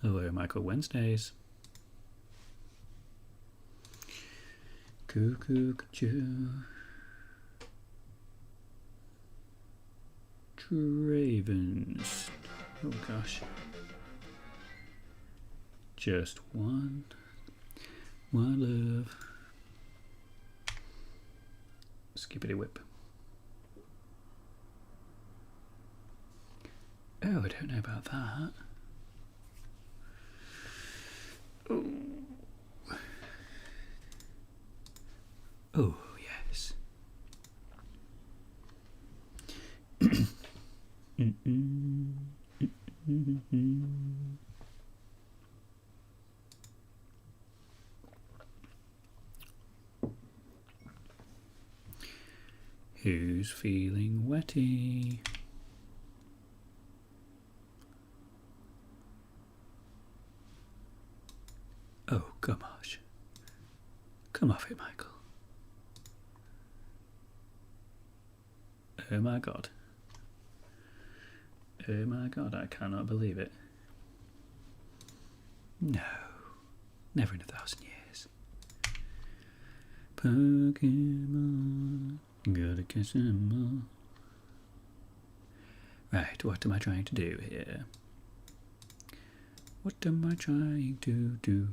Hello, Michael Wednesdays. Cuckoo, Ravens. Oh gosh. Just one love. Skippity whip. Oh, I don't know about that. Oh. Oh, yes. Who's feeling wetty? Oh, gosh. Come off it, Michael. Oh my god. Oh my god, I cannot believe it. No. Never in 1,000 years. Pokemon. Gotta catch them all. Right, what am I trying to do here? What am I trying to do?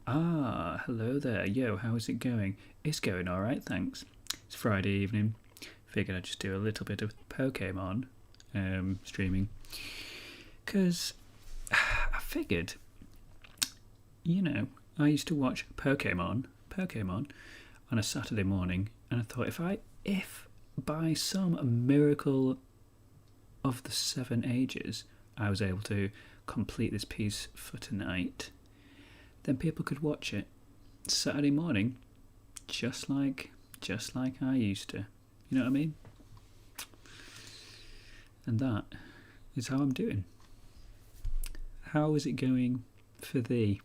Ah, hello there. Yo, how is it going? It's going alright, thanks. It's Friday evening. Figured I'd just do a little bit of Pokemon streaming. Because I figured, you know, I used to watch Pokemon on a Saturday morning, and I thought if by some miracle of the 7 ages I was able to complete this piece for tonight, then people could watch it Saturday morning just like I used to. You know what I mean? And that is how I'm doing. How is it going for thee?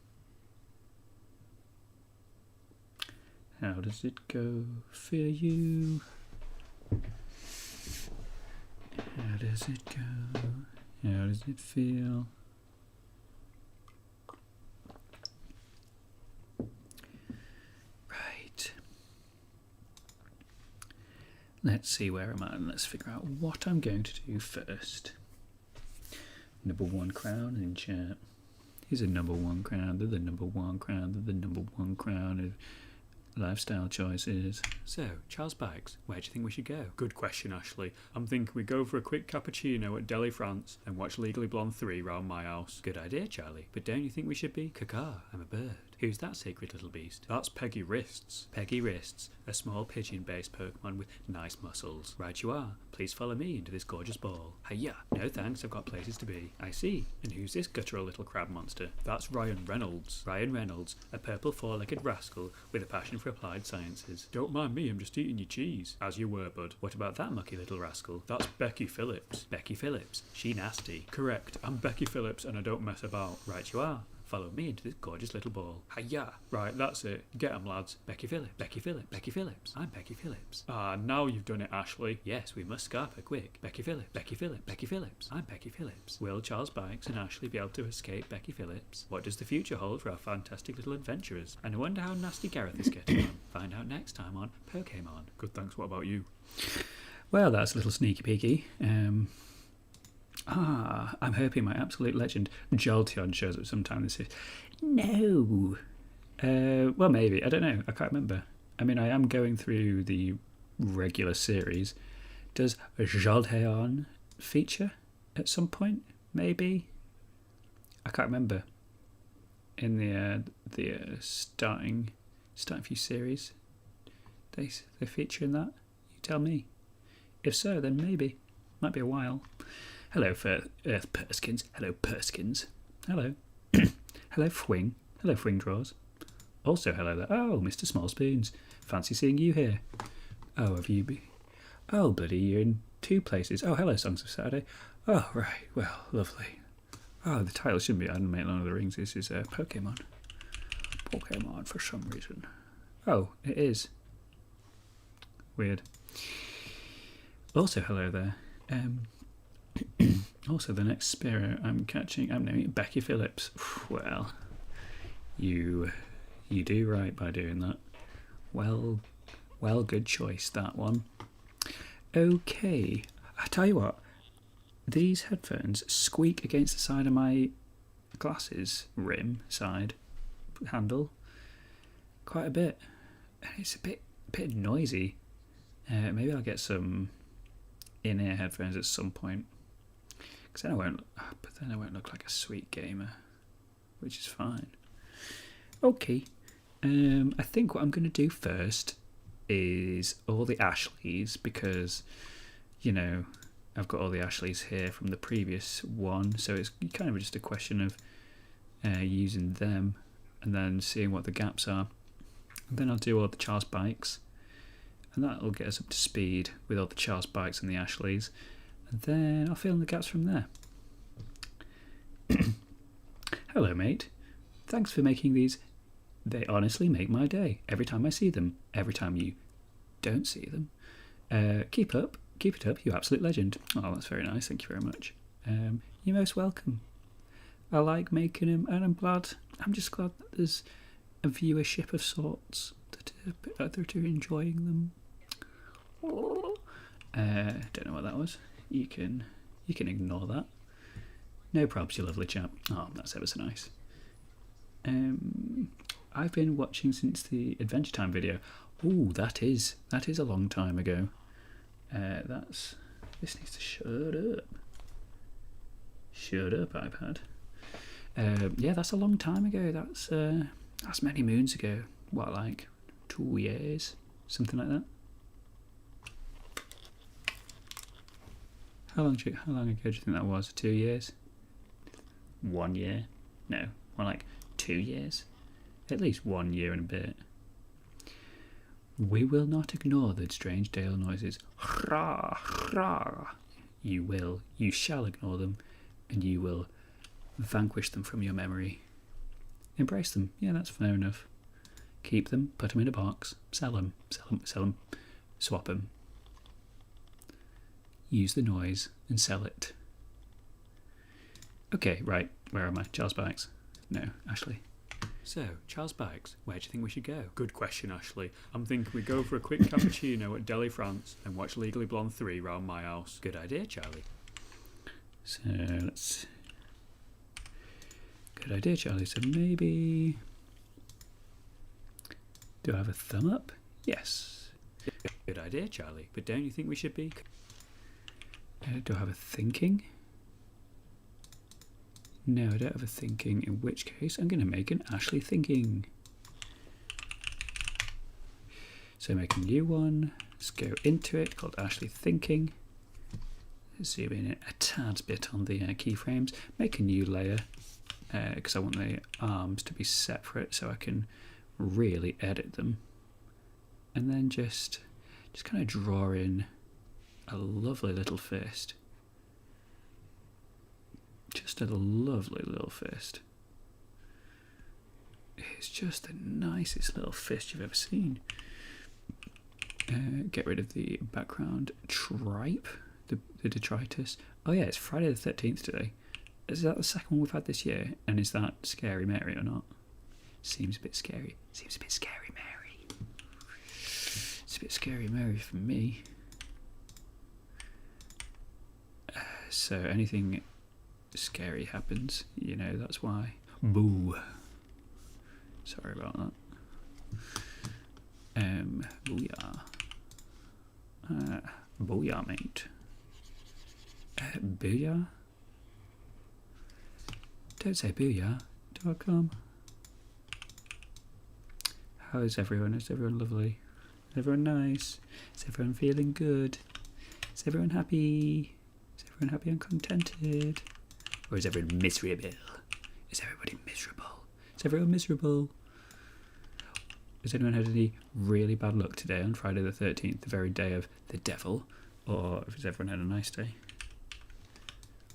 How does it go for you? How does it go? How does it feel? Right. Let's see where I'm at and let's figure out what I'm going to do first. Number 1 crown in chat. Here's a number 1 crown. They're the number 1 crown. They're the number 1 crown of lifestyle choices. So, Charles Bikes, where do you think we should go? Good question, Ashley. I'm thinking we go for a quick cappuccino at Delhi, France, and watch Legally Blonde 3 round my house. Good idea, Charlie. But don't you think we should be? Caca, I'm a bird. Who's that sacred little beast? That's Peggy Wrists. Peggy Wrists, a small pigeon-based Pokemon with nice muscles. Right you are. Please follow me into this gorgeous ball. Hiya. No thanks, I've got places to be. I see. And who's this guttural little crab monster? That's Ryan Reynolds. Ryan Reynolds, a purple 4-legged rascal with a passion for applied sciences. Don't mind me, I'm just eating your cheese. As you were, bud. What about that mucky little rascal? That's Becky Phillips. Becky Phillips. She nasty. Correct. I'm Becky Phillips and I don't mess about. Right you are. Follow me into this gorgeous little ball. Hiya! Right, that's it. Get 'em, lads. Becky Phillips. Becky Phillips. Becky Phillips. I'm Becky Phillips. Ah, now you've done it, Ashley. Yes, we must scarper quick. Becky Phillips. Becky Phillips. Becky Phillips. I'm Becky Phillips. Will Charles Bikes and Ashley be able to escape Becky Phillips? What does the future hold for our fantastic little adventurers? And I wonder how nasty Gareth is getting on. Find out next time on Pokemon. Good, thanks. What about you? Well, that's a little sneaky peeky. I'm hoping my absolute legend Jolteon shows up sometime this year. No. Well, maybe. I don't know. I can't remember. I mean, I am going through the regular series. Does Jolteon feature at some point? Maybe. I can't remember. In the starting few series, they feature in that. You tell me. If so, then maybe. Might be a while. Hello, Earth Perskins. Hello, Perskins. Hello. Hello, Fwing. Hello, Fwing Draws. Also, hello there. Oh, Mr. Small Spoons. Fancy seeing you here. Oh, have you been? Oh, bloody, you're in 2 places. Oh, hello, Songs of Saturday. Oh, right. Well, lovely. Oh, the title shouldn't be Animating Lord of the Rings. This is Pokemon. Pokemon for some reason. Oh, it is. Weird. Also, hello there. Also, the next Spiro I'm naming it Becky Phillips. Well, you do right by doing that. Well, good choice, that one. Okay, I tell you what, these headphones squeak against the side of my glasses rim side handle quite a bit, and it's a bit noisy. Maybe I'll get some in-ear headphones at some point, because then I won't look like a sweet gamer, which is fine. Okay, I think what I'm going to do first is all the Ashleys, because, you know, I've got all the Ashleys here from the previous one, so it's kind of just a question of using them and then seeing what the gaps are. And then I'll do all the Charles bikes, and that'll get us up to speed with all the Charles bikes and the Ashleys, and then I'll fill in the gaps from there. Hello, mate. Thanks for making these. They honestly make my day every time I see them, every time you don't see them. Keep it up, you absolute legend. Oh, that's very nice, thank you very much. You're most welcome. I like making them, and I'm just glad that there's a viewership of sorts that are enjoying them. Don't know what that was. You can ignore that. No probs, you lovely chap. Oh, that's ever so nice. I've been watching since the Adventure Time video. Ooh, that is a long time ago. This needs to shut up. Shut up, iPad. Yeah, that's a long time ago. That's many moons ago. What, like 2 years? Something like that? How long ago do you think that was? 2 years? 1 year? No, more like 2 years. At least 1 year and a bit. We will not ignore the strange Dale noises. Hurrah, hurrah. You shall ignore them, and you will vanquish them from your memory. Embrace them. Yeah, that's fair enough. Keep them, put them in a box, sell them, swap them. Use the noise and sell it. Okay, right. Where am I? Charles Bikes? No, Ashley. So, Charles Bikes, where do you think we should go? Good question, Ashley. I'm thinking we go for a quick cappuccino at Delhi, France, and watch Legally Blonde 3 round my house. Good idea, Charlie. So, good idea, Charlie. So maybe... Do I have a thumb up? Yes. Good idea, Charlie. But don't you think we should be... Do I have a thinking? No, I don't have a thinking, in which case I'm going to make an Ashley thinking. So make a new one. Let's go into it, called Ashley thinking. Zoom in a tad bit on the keyframes. Make a new layer, because I want the arms to be separate so I can really edit them. And then just kind of draw in a lovely little fist. Just a lovely little fist. It's just the nicest little fist you've ever seen. Get rid of the background tripe, the detritus. Oh yeah, it's Friday the 13th today. Is that the second one we've had this year? And is that Scary Mary or not? Seems a bit scary. Seems a bit Scary Mary. It's a bit Scary Mary for me. So anything scary happens, you know, that's why. Boo. Sorry about that. Booyah. Booyah, mate. Booyah? Don't say booyah.com. How is everyone? Is everyone lovely? Is everyone nice? Is everyone feeling good? Is everyone happy? Is everyone happy and contented? Or is everyone miserable? Is everybody miserable? Is everyone miserable? Has anyone had any really bad luck today on Friday the 13th, the very day of the devil? Or has everyone had a nice day?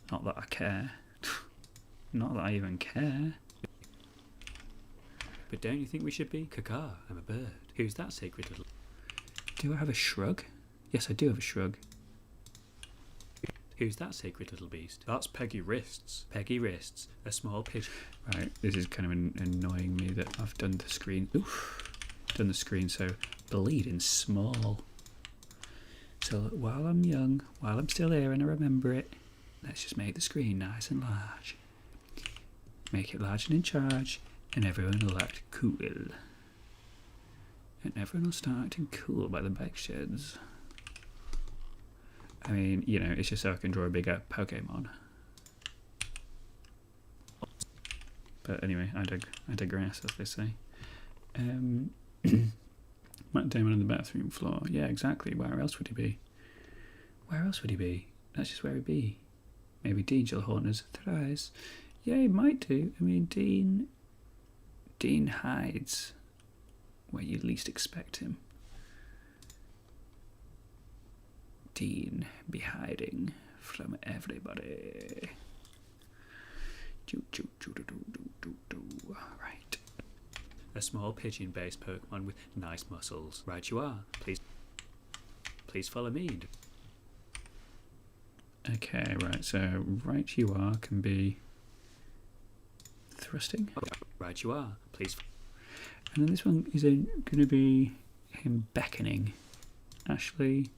Not that I care. Not that I even care. But don't you think we should be? Caca, I'm a bird. Who's that sacred little... Do I have a shrug? Yes, I do have a shrug. Who's that secret little beast? That's Peggy Wrists. Peggy Wrists, a small pigeon. Right, this is kind of annoying me that I've done the screen. Oof, done the screen so bleeding small. So while I'm young, while I'm still here and I remember it, let's just make the screen nice and large. Make it large and in charge, and everyone will act cool. And everyone will start acting cool by the bike sheds. I mean, you know, it's just so I can draw a bigger Pokemon. But anyway, I digress, as they say. Matt Damon on the bathroom floor. Yeah, exactly. Where else would he be? Where else would he be? That's just where he'd be. Maybe Dean shall haunt us thrice. Yeah, he might do. I mean, Dean hides where you least expect him. Dean be hiding from everybody. Right. A small pigeon-based Pokemon with nice muscles. Right you are. Please follow me. Okay, right, so right you are can be thrusting. Right you are. Please. And then this one is going to be him beckoning. Ashley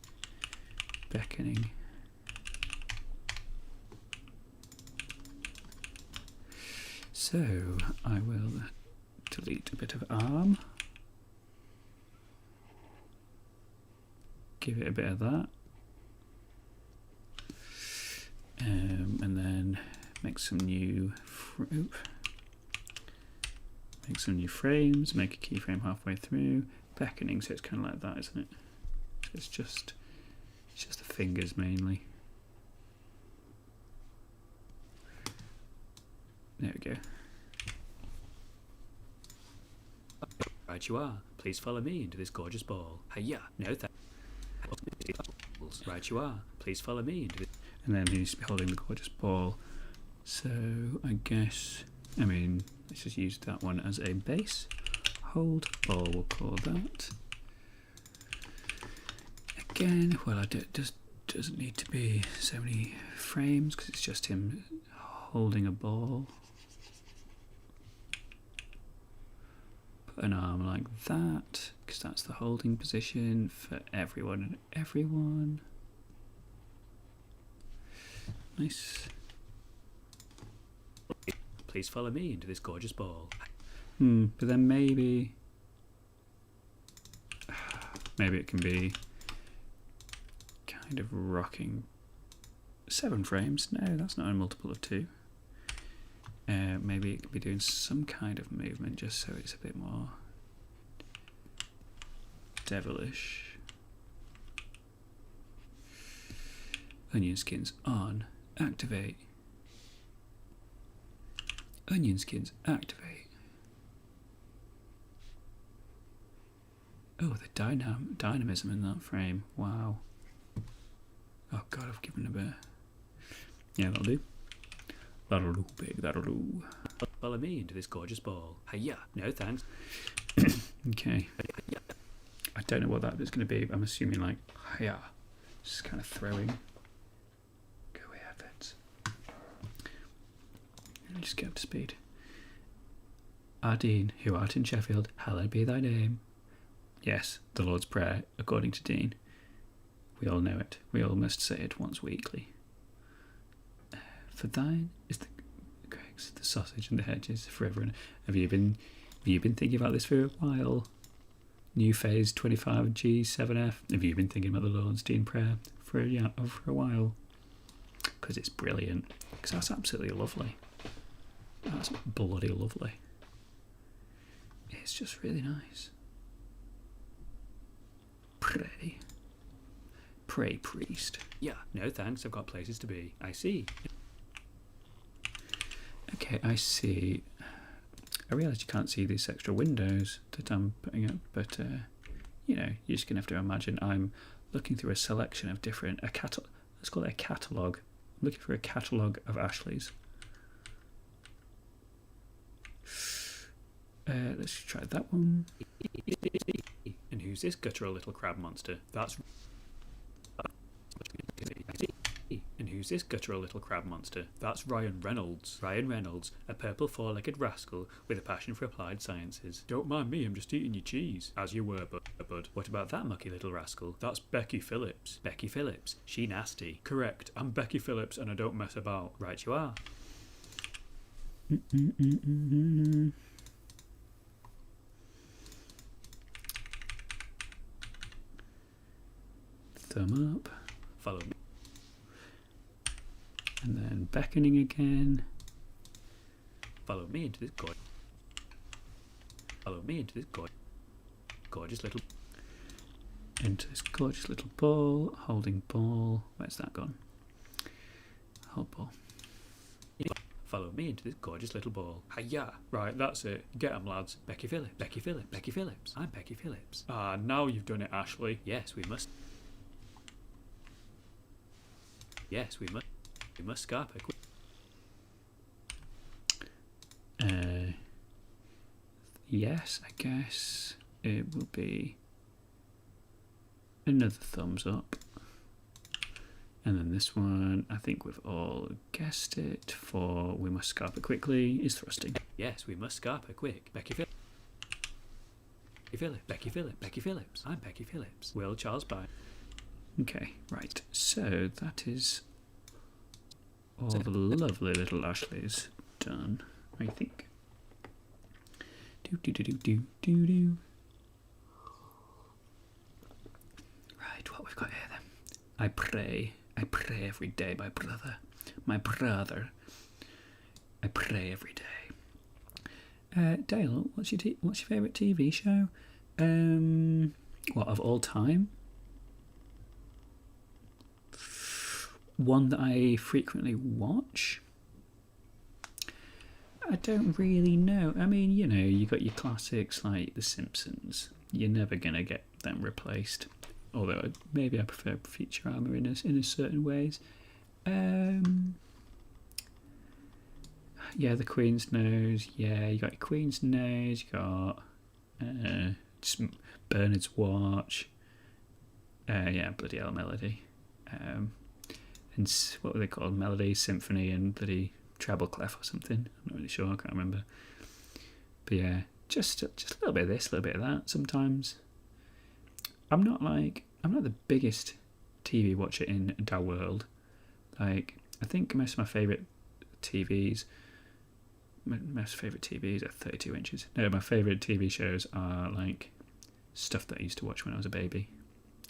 beckoning. So I will delete a bit of arm. Give it a bit of that. And then make some new frames, make a keyframe halfway through, beckoning, so it's kind of like that, isn't it? So it's just the fingers mainly. There we go. Right you are. Please follow me into this gorgeous ball. Hiya. No thanks. Right you are. Please follow me into this. And then he needs to be holding the gorgeous ball. So I guess, I mean, let's just use that one as a base. Hold ball, we'll call that. Again, well, it just doesn't need to be so many frames because it's just him holding a ball. Put an arm like that because that's the holding position for everyone and everyone. Nice. Please follow me into this gorgeous ball. But then maybe it can be kind of rocking 7 frames. No, that's not a multiple of 2. Maybe it could be doing some kind of movement just so it's a bit more devilish. Onion skins on. Activate. Onion skins activate. Oh, the dynamism in that frame. Wow. Oh god, I've given a bit. Yeah, that'll do. That'll do, big, that'll do. Follow me into this gorgeous ball. Hiya. No thanks. Okay. I don't know what that is going to be, but I'm assuming like, hiya. Just kind of throwing. Go away, adverts. Let me just get up to speed. Our Dean, who art in Sheffield, hallowed be thy name. Yes, the Lord's Prayer, according to Dean. We all know it. We all must say it once weekly. For thine is the Greg's, the sausage and the hedges forever. And have you been thinking about this for a while? New phase 25G7F. Have you been thinking about the Lord's Dean Prayer for a while? Because it's brilliant. Because that's absolutely lovely. That's bloody lovely. It's just really nice. Pray. Pray, priest. Yeah, no thanks, I've got places to be. I see. Okay, I see. I realise you can't see these extra windows that I'm putting up, but, you know, you're just going to have to imagine I'm looking through a selection of different, let's call it a catalogue. I'm looking for a catalogue of Ashleys. Let's try that one. And who's this guttural little crab monster? That's... And who's this guttural little crab monster? That's Ryan Reynolds. Ryan Reynolds, a purple four-legged rascal with a passion for applied sciences. Don't mind me, I'm just eating your cheese. As you were, bud. What about that mucky little rascal? That's Becky Phillips. Becky Phillips. She nasty. Correct, I'm Becky Phillips and I don't mess about. Right you are. Thumb up. Follow me. And then beckoning again. Follow me into this gorgeous little Into this gorgeous little ball. Holding ball. Where's that gone? Hold ball. Follow me into this gorgeous little ball. Hiya! Right, that's it. Get 'em, lads. Becky Phillips. Becky Phillips. Becky Phillips. I'm Becky Phillips. Ah, now you've done it, Ashley. Yes, we must. Yes, we must scarp her quick. Yes, I guess it will be another thumbs up. And then this one, I think we've all guessed it, for we must scarp it quickly, is thrusting. Yes, we must scarp her quick. Becky Phillips. Becky Phillips. Becky Phillips. I'm Becky Phillips. Will Charles By. Okay, right. So that is all the lovely little Ashleys done, I think. Do. Right, what we've got here then. I pray every day, my brother. I pray every day. Dale, what's your favourite TV show? What, of all time? One that I frequently watch? I don't really know. I mean, you know, you got your classics like The Simpsons. You're never going to get them replaced. Although maybe I prefer Futurama in a certain ways. Yeah, The Queen's Nose. Yeah, you got your Queen's Nose. You got just Bernard's Watch. Yeah, bloody hell, Melody. And what were they called? Melody, Symphony, and bloody Treble Clef or something. I'm not really sure. I can't remember. But yeah, just a little bit of this, a little bit of that. Sometimes. I'm not the biggest TV watcher in the world. Like, I think most of my favourite TVs are 32 inches. No, my favourite TV shows are like stuff that I used to watch when I was a baby.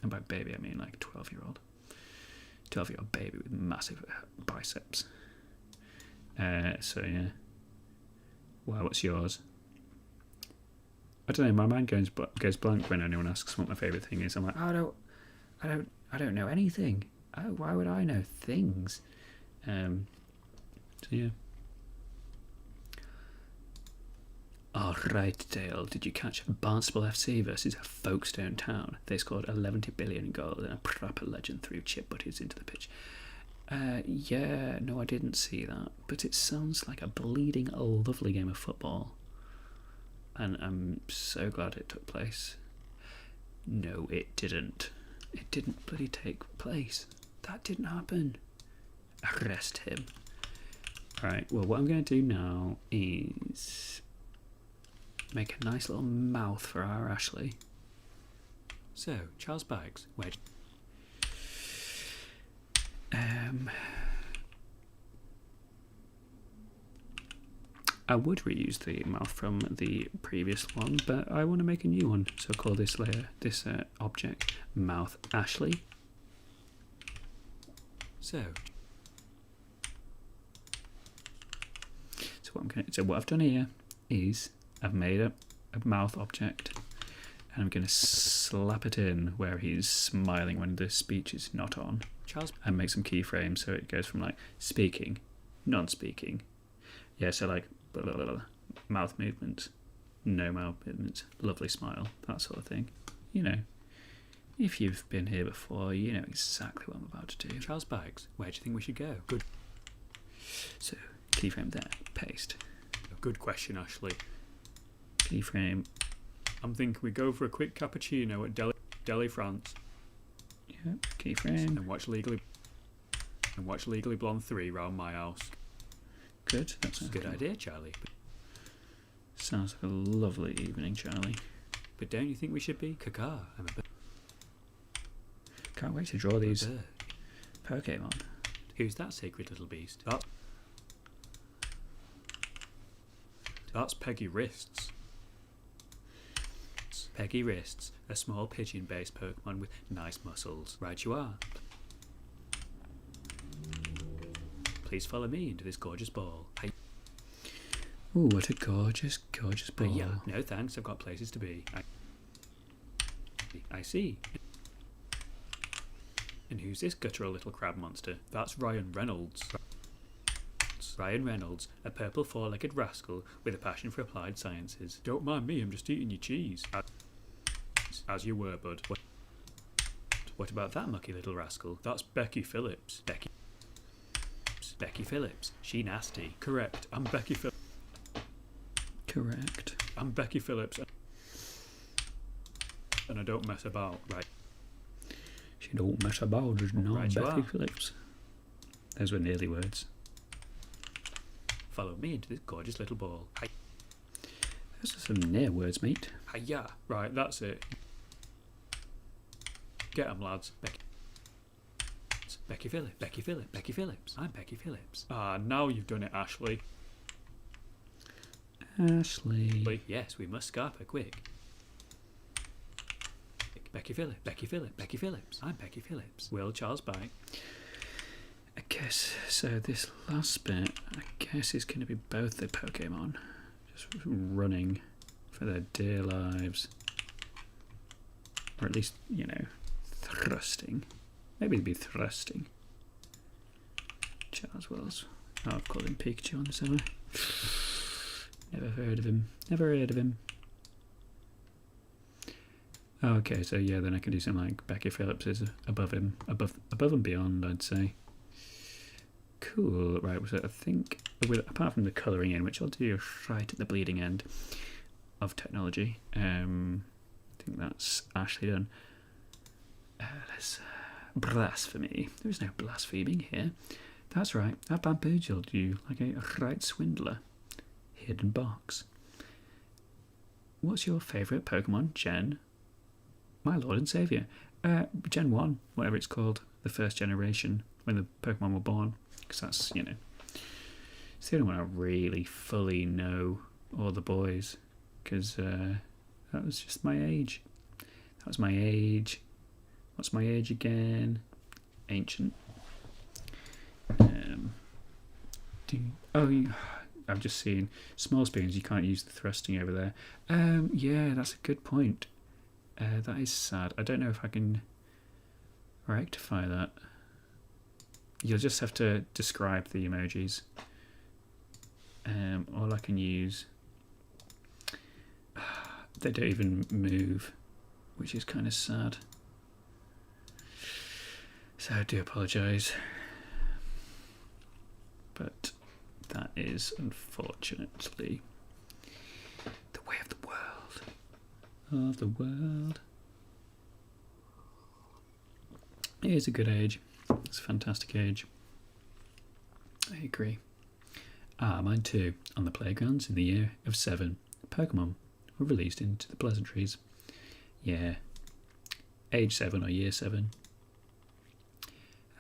And by baby I mean like 12-year-old baby with massive biceps. So yeah. Wow, what's yours? I don't know. My mind goes blank when anyone asks what my favourite thing is. I'm like, oh, I don't know anything. Oh, why would I know things? So yeah. All right, Dale. Did you catch Barnstable FC versus Folkestone Town? They scored 11 billion goals and a proper legend threw chip butties into the pitch. Yeah, no, I didn't see that. But it sounds like a bleeding lovely game of football. And I'm so glad it took place. No, it didn't. It didn't bloody take place. That didn't happen. Arrest him. Right, well, what I'm going to do now is make a nice little mouth for our Ashley. So, Charles Bags, where... I would reuse the mouth from the previous one, but I want to make a new one. So call this layer, object, mouth Ashley. So what I've done here is I've made a mouth object, and I'm going to slap it in where he's smiling when the speech is not on. Charles, and make some keyframes so it goes from like speaking, non-speaking. Yeah, so like blah, blah, blah, blah, mouth movements, no mouth movements, lovely smile, that sort of thing. You know, if you've been here before, you know exactly what I'm about to do. Charles Bags, where do you think we should go? Good. So keyframe there, paste. Good question, Ashley. Keyframe. I'm thinking we go for a quick cappuccino at Deli France. Yeah, keyframe. And watch Legally and watch Legally Blonde 3 round my house. Good. That's Good idea, Charlie. Sounds like a lovely evening, Charlie. But don't you think we should be? Caca, I'm a bird. Can't wait to draw these Pokemon. Who's that sacred little beast? That's Peggy Wrists. Peggy Wrists, a small pigeon-based Pokemon with nice muscles. Right you are. Please follow me into this gorgeous ball. Ooh, what a gorgeous, gorgeous ball. Yeah, no thanks, I've got places to be. I see. And who's this guttural little crab monster? That's Ryan Reynolds. Ryan Reynolds, a purple four-legged rascal with a passion for applied sciences. Don't mind me, I'm just eating your cheese. As you were, bud. What about that mucky little rascal? That's Becky Phillips. Becky Phillips. She nasty. Correct. I'm Becky Phillips. Correct. I'm Becky Phillips. And I don't mess about, right? She don't mess about, is not Right you Becky are. Phillips. Those were nearly words. Follow me into this gorgeous little ball. Those are some near words, mate. Hiya. Right, that's it. Get 'em, lads. Becky Phillips. Becky Phillips. Becky Phillips. I'm Becky Phillips. Ah, now you've done it, Ashley. Ashley. Yes, we must scarp her quick. Becky Phillips. Becky Phillips. Becky Phillips. I'm Becky Phillips. Will Charles bye. I guess, so this last bit, I guess is going to be both the Pokemon. Just running for their dear lives. Or at least, you know, thrusting. Maybe it'd be thrusting. Charles Wells. Oh, I've called him Pikachu on the summer. Never heard of him. Never heard of him. Okay, so yeah, then I can do something like Becky Phillips is above him. Above and beyond, I'd say. Cool. Right, so I think, apart from the colouring in, which I'll do right at the bleeding end of technology, I think that's Ashley done. Let's blasphemy. There is no blaspheming here. That's right, I bamboozled you like a right swindler. Hidden box. What's your favourite Pokemon, Gen? My Lord and Saviour. Gen 1, whatever it's called, the first generation, when the Pokemon were born. Because that's, you know, it's the only one I really fully know, all the boys. Because that was just my age. That was my age. What's my age again? Ancient. I've just seen small spoons, you can't use the thrusting over there. Yeah, that's a good point. That is sad. I don't know if I can rectify that. You'll just have to describe the emojis. All I can use... They don't even move, which is kind of sad. So I do apologise. But that is unfortunately the way of the world. Of the world. It is a good age. It's a fantastic age. I agree. Mine too. On the playgrounds in the year of 7, Pokemon were released into the pleasantries. Yeah. Age 7 or year 7.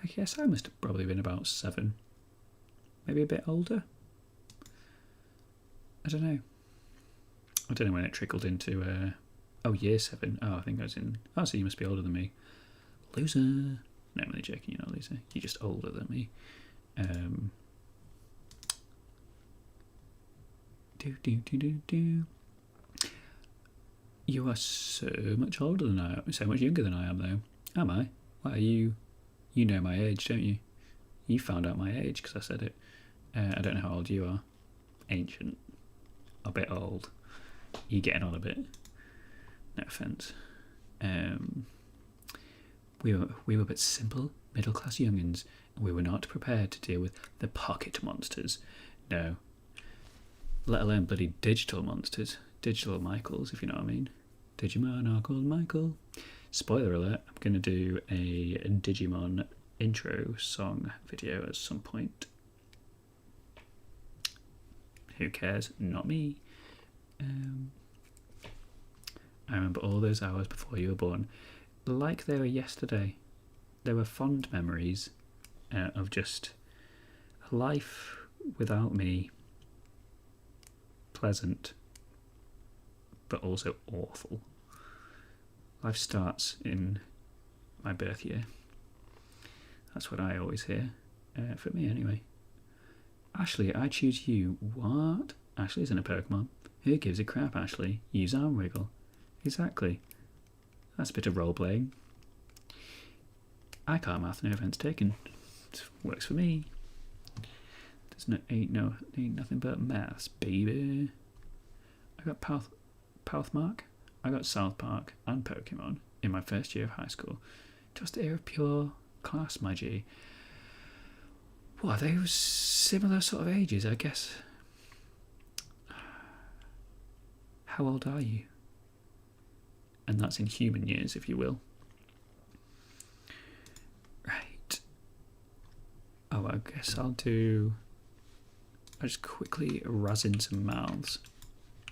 I guess I must have probably been about 7. Maybe a bit older. I don't know. I don't know when it trickled into year 7. Oh, I think I was in... Oh, so you must be older than me. Loser. No, I'm only joking, you're not a loser. You're just older than me. You are so much older than I am. So much younger than I am, though. Am I? Why are you... You know my age, don't you? You found out my age because I said it. I don't know how old you are. Ancient. A bit old. You getting on a bit. No offence. We were but simple, middle-class young'uns, and we were not prepared to deal with the pocket monsters. No. Let alone bloody digital monsters. Digital Michaels, if you know what I mean. Digimon are called Michael. Spoiler alert, I'm going to do a Digimon intro song video at some point. Who cares? Not me. I remember all those hours before you were born, like they were yesterday. They were fond memories of just a life without me. Pleasant, but also awful. Life starts in my birth year. That's what I always hear. For me, anyway. Ashley, I choose you. What? Ashley isn't a Pokemon. Who gives a crap, Ashley? Use arm wriggle. Exactly. That's a bit of role-playing. I can't math, no offence taken. It works for me. There's ain't nothing but maths, baby. I got Pouthmark, I got South Park and Pokemon in my first year of high school. Just a pure class, my G. What are those similar sort of ages, I guess? How old are you? And that's in human years, if you will. Right. Oh, I guess I'll just quickly razz in some mouths.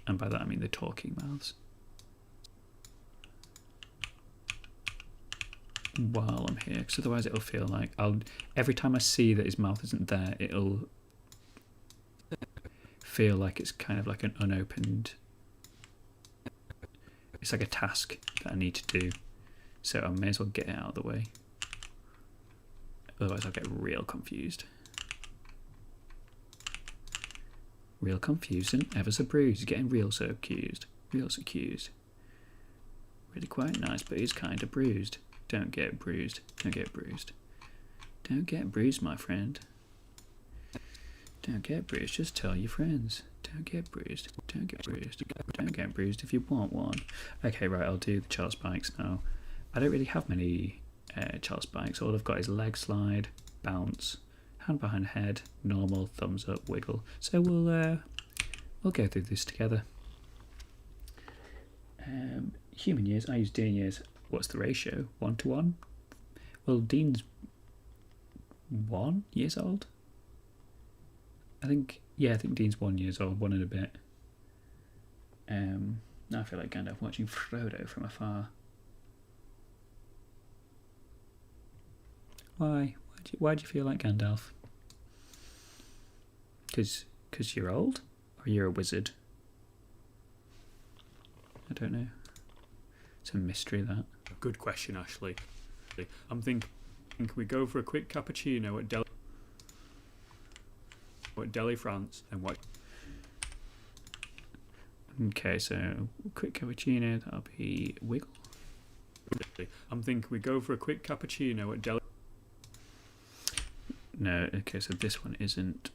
And by that I mean the talking mouths. While I'm here, because otherwise it'll feel like every time I see that his mouth isn't there, it'll feel like it's kind of like an unopened. It's like a task that I need to do, so I may as well get it out of the way. Otherwise, I'll get real confused. Real confused and ever so bruised. Getting real so accused. Real so accused. Really quite nice, but he's kind of bruised. Don't get bruised. Don't get bruised. Don't get bruised, my friend. Don't get bruised. Just tell your friends. Don't get bruised. Don't get bruised. Don't get bruised if you want one. Okay, right, I'll do the child spikes now. I don't really have many child spikes. All I've got is leg slide, bounce, hand behind head, normal, thumbs up, wiggle. So we'll go through this together. Human years, I use Dean years. What's the ratio? 1 to 1? Well, Dean's 1 years old. I think Dean's 1 years old, 1 and a bit. Now I feel like Gandalf watching Frodo from afar. Why? Why do you feel like Gandalf? Because you're old? Or you're a wizard? I don't know. It's a mystery, that. Good question, Ashley. I'm thinking we go for a quick cappuccino at Delhi, France, and what? Okay, so quick cappuccino, that'll be wiggle. I'm thinking we go for a quick cappuccino at Delhi. No, okay, so this one isn't.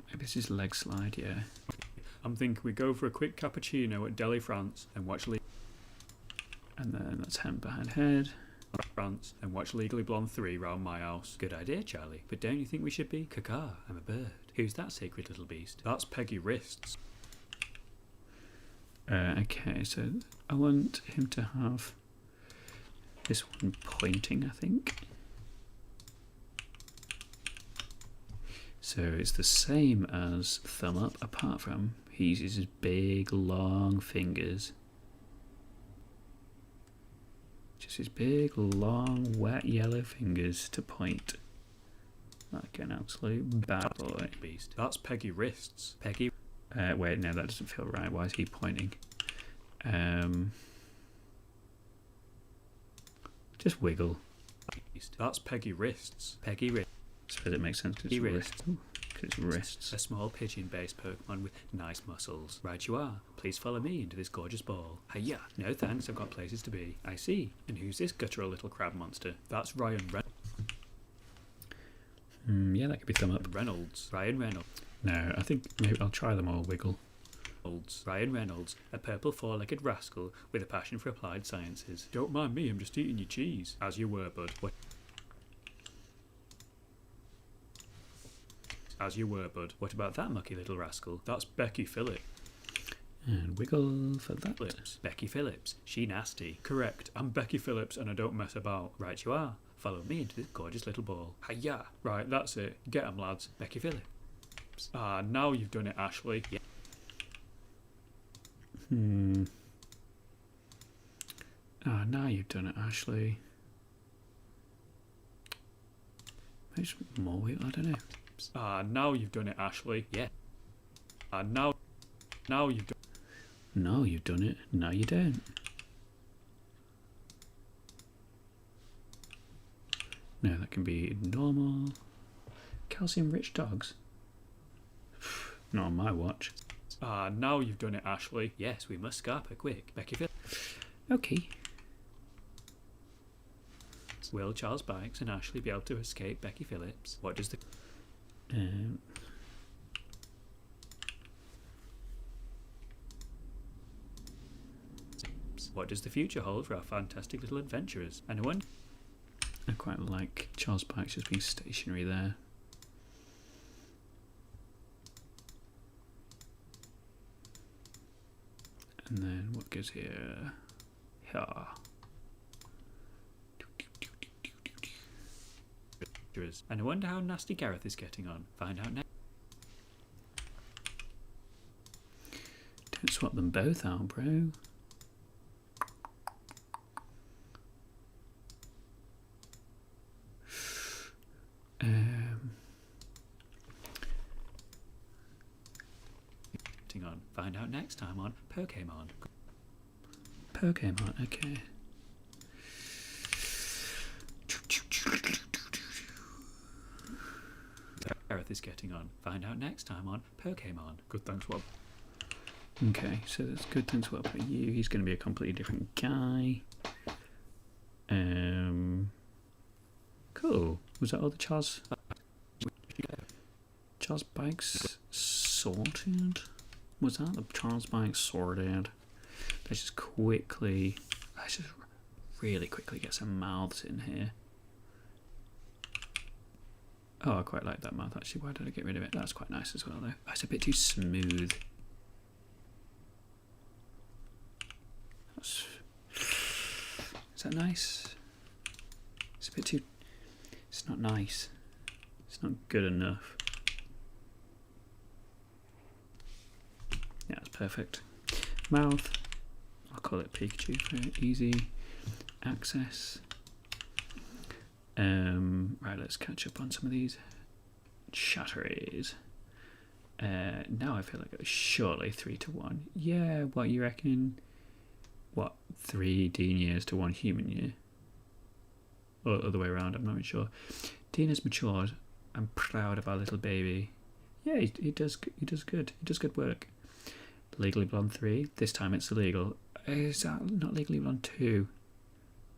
Maybe this is leg slide, yeah. I'm thinking we go for a quick cappuccino at Delhi, France, and watch And then that's hand behind head. France and watch Legally Blonde 3 round my house. Good idea, Charlie. But don't you think we should be? Caca, I'm a bird. Who's that sacred little beast? That's Peggy Wrists. Okay, so I want him to have this one pointing, I think. So it's the same as thumb up, apart from he uses his big, long fingers. Just his big, long, wet, yellow fingers to point. Like an absolute bad boy. Beast. That's Peggy Wrists. Peggy. Wait, no, that doesn't feel right. Why is he pointing? Just wiggle. That's Peggy Wrists. Peggy Wrists. I suppose it makes sense because it's wrists. A small pigeon-based Pokemon with nice muscles. Right you are. Please follow me into this gorgeous ball. Hiya. No thanks, I've got places to be. I see. And who's this guttural little crab monster? That's Ryan Yeah, that could be thumb up. Reynolds. Ryan Reynolds. No, I think maybe I'll try them all wiggle. Ryan Reynolds, a purple four-legged rascal with a passion for applied sciences. Don't mind me, I'm just eating your cheese. As you were, bud. As you were, bud. What about that mucky little rascal? That's Becky Phillips. And wiggle for that. Becky Phillips. She nasty. Correct. I'm Becky Phillips and I don't mess about. Right you are. Follow me into this gorgeous little ball. Hiya! Right, that's it. Get 'em, lads. Becky Phillips. Ah, now you've done it, Ashley. Yeah. Ah, now you've done it, Ashley. Maybe more wheel, I don't know. Ah, now you've done it, Ashley. Yeah. Ah, now you've done. No, you've done it. No, you don't. No, that can be normal. Calcium-rich dogs. Not on my watch. Ah, now you've done it, Ashley. Yes, we must scarp her quick. Becky Phillips. Okay. Will Charles Banks and Ashley be able to escape Becky Phillips? What does the future hold for our fantastic little adventurers? And no one. I quite like Charles Banks just being stationary there. And then what goes here? Here. And I wonder how nasty Gareth is getting on. Find out next. Don't swap them both out, bro. On. Find out next time on Pokemon. Pokemon, okay. Gareth is getting on. Find out next time on Pokemon. Good thanks, Rob. Okay, so there's good things to up at you. He's going to be a completely different guy. Cool. Was that all the Charles Banks sorted? Was that the Charles Banks sorted? Let's just really quickly get some mouths in here. Oh, I quite like that mouth actually. Why did I get rid of it? That's quite nice as well though. Oh, it's a bit too smooth. Is that nice? It's a bit too... It's not nice. It's not good enough. Yeah, it's perfect. Mouth. I'll call it Pikachu for easy access. Right, let's catch up on some of these chatteries. Now I feel like it was surely 3-1. Yeah, what you reckon? What, 3 Dean years to 1 human year? Or other way around, I'm not even sure. Dean has matured. I'm proud of our little baby. Yeah, he does good. He does good work. Legally Blonde 3. This time it's illegal. Is that not Legally Blonde 2?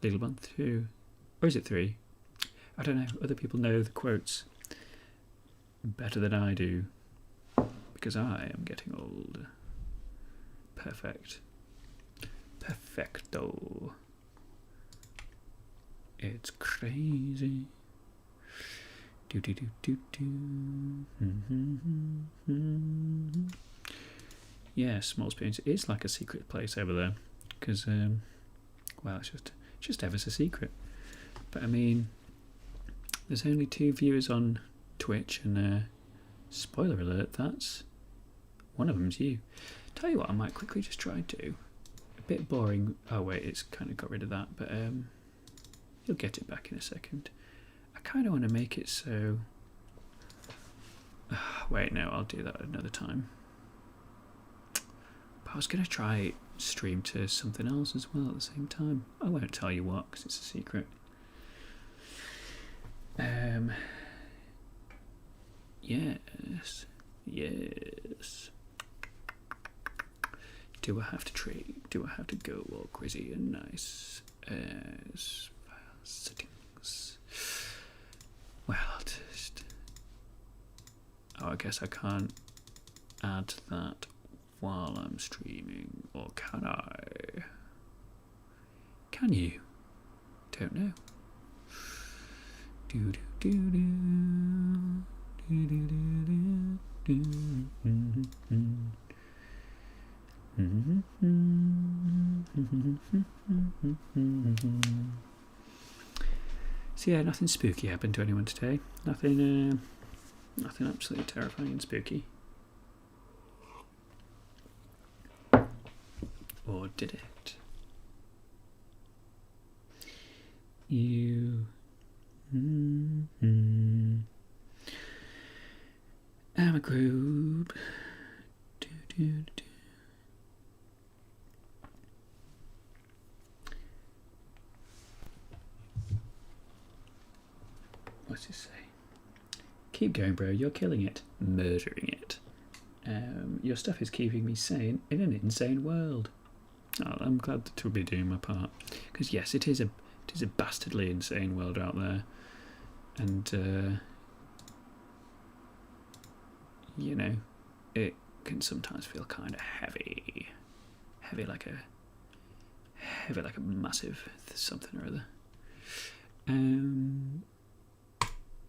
Legally Blonde 2. Or is it 3? I don't know. Other people know the quotes better than I do. Because I am getting old. Perfect. Perfecto. It's crazy. Do do do do do. Yeah, Small Spoons is like a secret place over there, because well, it's just ever so secret. But I mean, there's only 2 viewers on Twitch, and spoiler alert, that's one of them's you. Tell you what, I might quickly just try to. A bit boring. Oh wait, it's kind of got rid of that, but you'll get it back in a second. I kind of want to make it so. Wait, no, I'll do that another time. But I was going to try stream to something else as well at the same time. I won't tell you what, because it's a secret. Yes. Do I have to trade? Do I have to go all crazy and nice? Settings. Well, I'll just... Oh, I guess I can't add that while I'm streaming, or can I? Can you? Don't know. Do do do do do do do do. So yeah, nothing spooky happened to anyone today. Nothing absolutely terrifying and spooky. Or did it? You... I'm a group. What's it say? Keep going, bro. You're killing it. Murdering it. Your stuff is keeping me sane in an insane world. Oh, I'm glad to be doing my part. Because yes, it is a bastardly insane world out there. And, you know, it can sometimes feel kind of heavy. Heavy like a massive something or other.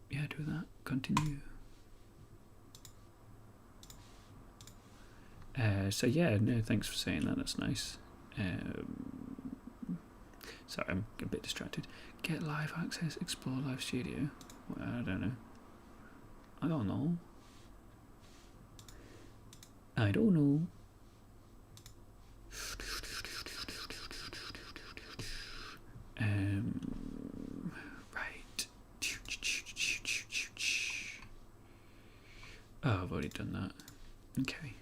Yeah, do that. Continue. So yeah, no, thanks for saying that. That's nice. Sorry, I'm a bit distracted. Get live access, explore live studio. Well, I don't know. I don't know. Right. Oh, I've already done that. Okay.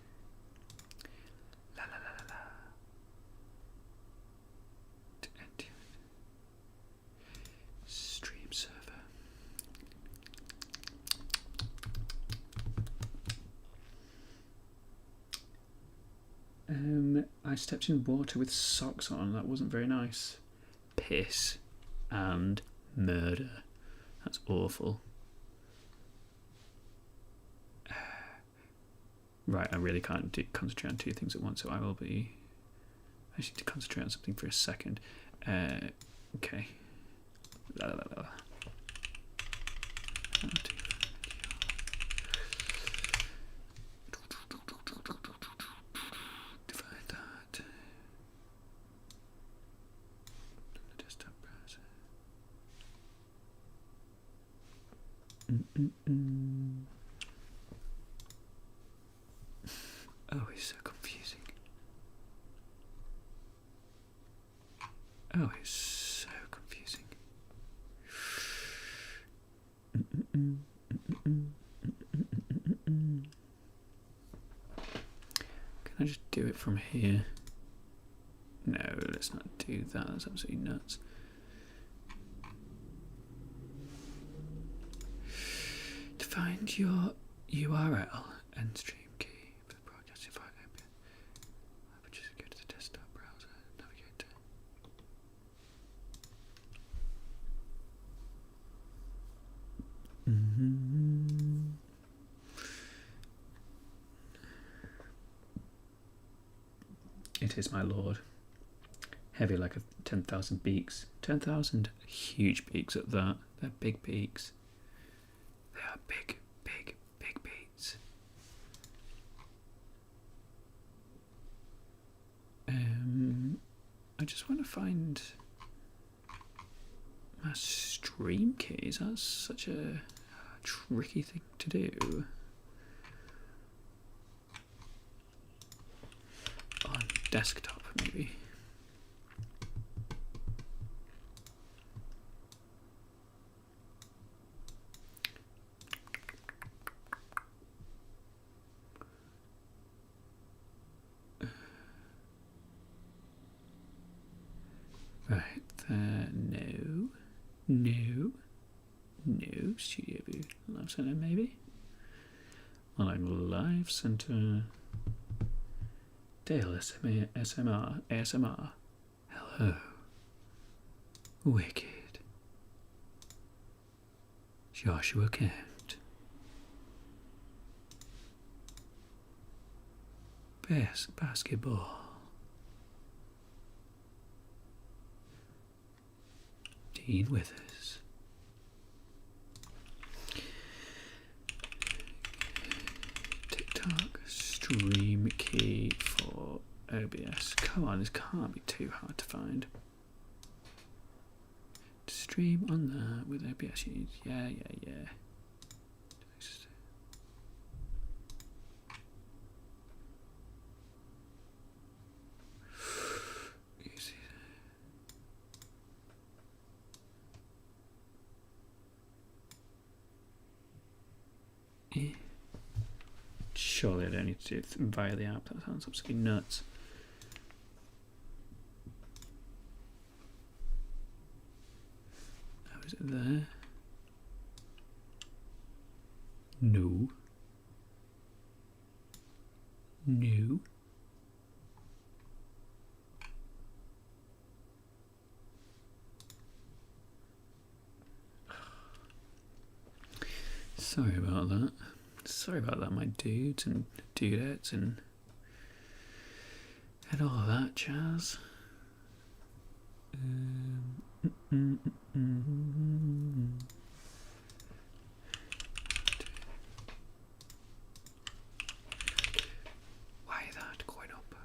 La la la la la. Stream server. I stepped in water with socks on. That wasn't very nice. Piss and murder. That's awful. Right, I really can't concentrate on two things at once, so I will be... I just need to concentrate on something for a second. Okay. La, la, la, la. Divide that. The desktop browser. Oh, it's so confusing. Oh, it's so confusing. Can I just do it from here? No, let's not do that. That's absolutely nuts. To find your URL and stream key for the broadcast, if I would just go to the desktop browser, navigate to. It is, my lord. Heavy like 10,000 beaks. 10,000 huge beaks at that. They're big beaks. They are big, big, big beats. I just want to find my stream keys. That's such a tricky thing to do. On desktop, maybe. Right there, no, Studio View, Live Center maybe? Well, like Live Center, Dale ASMR, hello, Wicked, Joshua Kent, Basketball, Dean Withers. TikTok stream key for OBS. Come on, this can't be too hard to find. stream on that with OBS. Yeah. Surely I don't need to do it via the app. That sounds absolutely nuts. How is it there? No. Sorry about that. Sorry about that, my dudes and dudettes and all that jazz. Why that going up?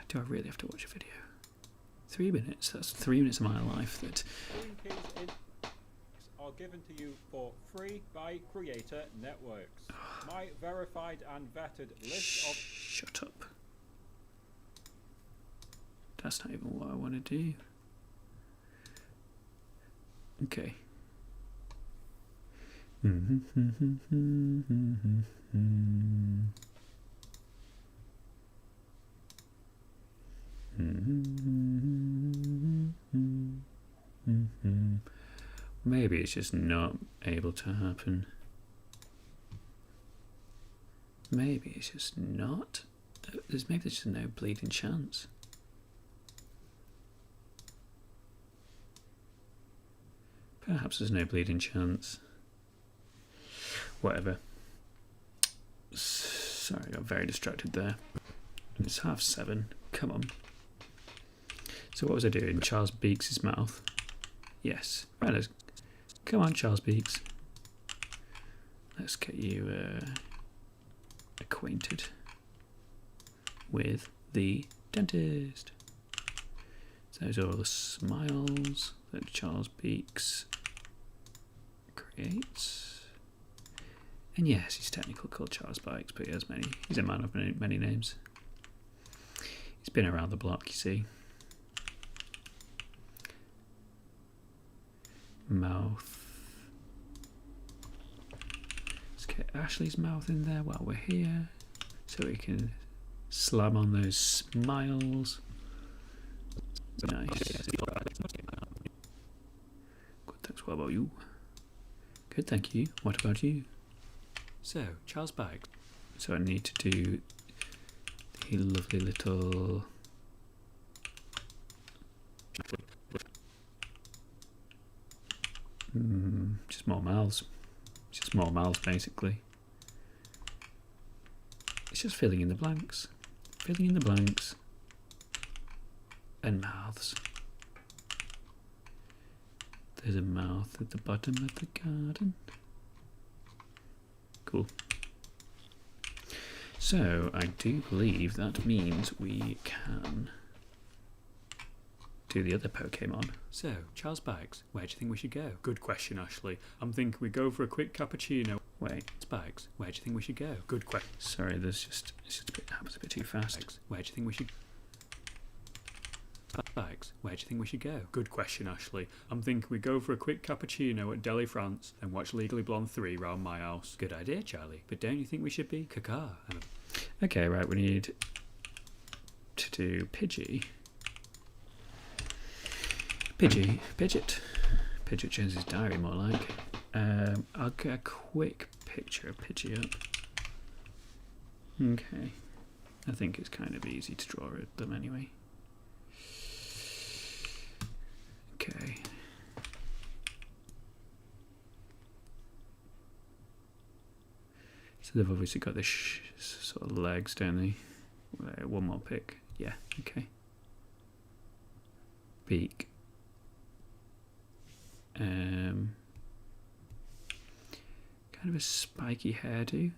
Do I really have to watch a video? 3 minutes. That's 3 minutes of my life. That are given to you for free by Creator Networks. My verified and vetted list of... Shut up. That's not even what I want to do. Okay. Maybe it's just not able to happen. Maybe it's just not. Maybe there's just no bleeding chance. Perhaps there's no bleeding chance. Whatever. Sorry, I got very distracted there. It's 7:30. Come on. So what was I doing? Charles Beeks' mouth. Yes. Right, let's... Come on, Charles Beeks. Let's get you acquainted with the dentist. So those are all the smiles that Charles Beeks creates. And yes, he's technically called Charles Beeks, but he has many. He's a man of many names. He's been around the block, you see. Mouth. Let's get Ashley's mouth in there while we're here, so we can slam on those smiles. Nice. Good, thanks. What about you? Good, thank you. What about you? So, Charles Beeks. So I need to do the lovely little... just more mouths. Just more mouths, basically. It's just filling in the blanks. Filling in the blanks. And mouths. There's a mouth at the bottom of the garden. Cool. So, I do believe that means we can do the other Pokemon. So, Charles Beeks, where do you think we should go? Good question, Ashley. I'm thinking we go for a quick cappuccino. Wait. Beeks, where do you think we should go? Good question. Sorry, it's just a bit, happens a bit too fast. Beeks, where do you think we should... Beeks, where do you think we should go? Good question, Ashley. I'm thinking we go for a quick cappuccino at Delhi, France, and watch Legally Blonde 3 round my house. Good idea, Charlie. But don't you think we should be Kaka? Okay, right, we need to do Pidgey. Pidget turns his diary more like. I'll get a quick picture of Pidgey up. Okay. I think it's kind of easy to draw them anyway. Okay. So they've obviously got this sort of legs, don't they? One more pick. Yeah, okay. Beak. Kind of a spiky hairdo.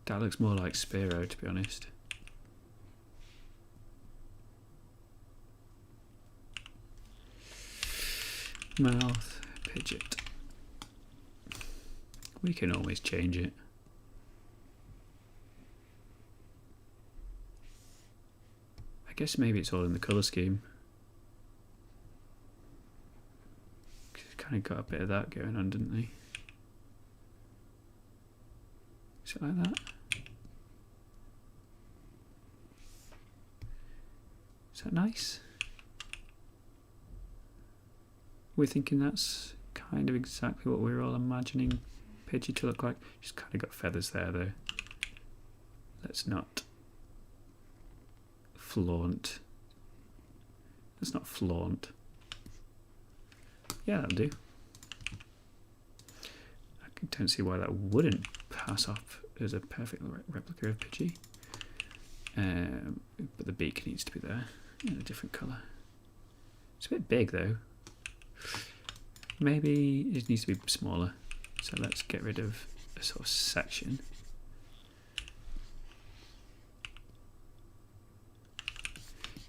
That looks more like Spearow, to be honest. Mouth, Pidgeot. We can always change it. I guess maybe it's all in the colour scheme. It's kind of got a bit of that going on, didn't they? Is it like that? Is that nice? We're thinking that's kind of exactly what we were all imagining Pidgey to look like. Just kind of got feathers there though. Let's not flaunt. Let's not flaunt. Yeah, that'll do. I don't see why that wouldn't pass off as a perfect replica of Pidgey. But the beak needs to be there in a different colour. It's a bit big though. Maybe it needs to be smaller. So let's get rid of a sort of section.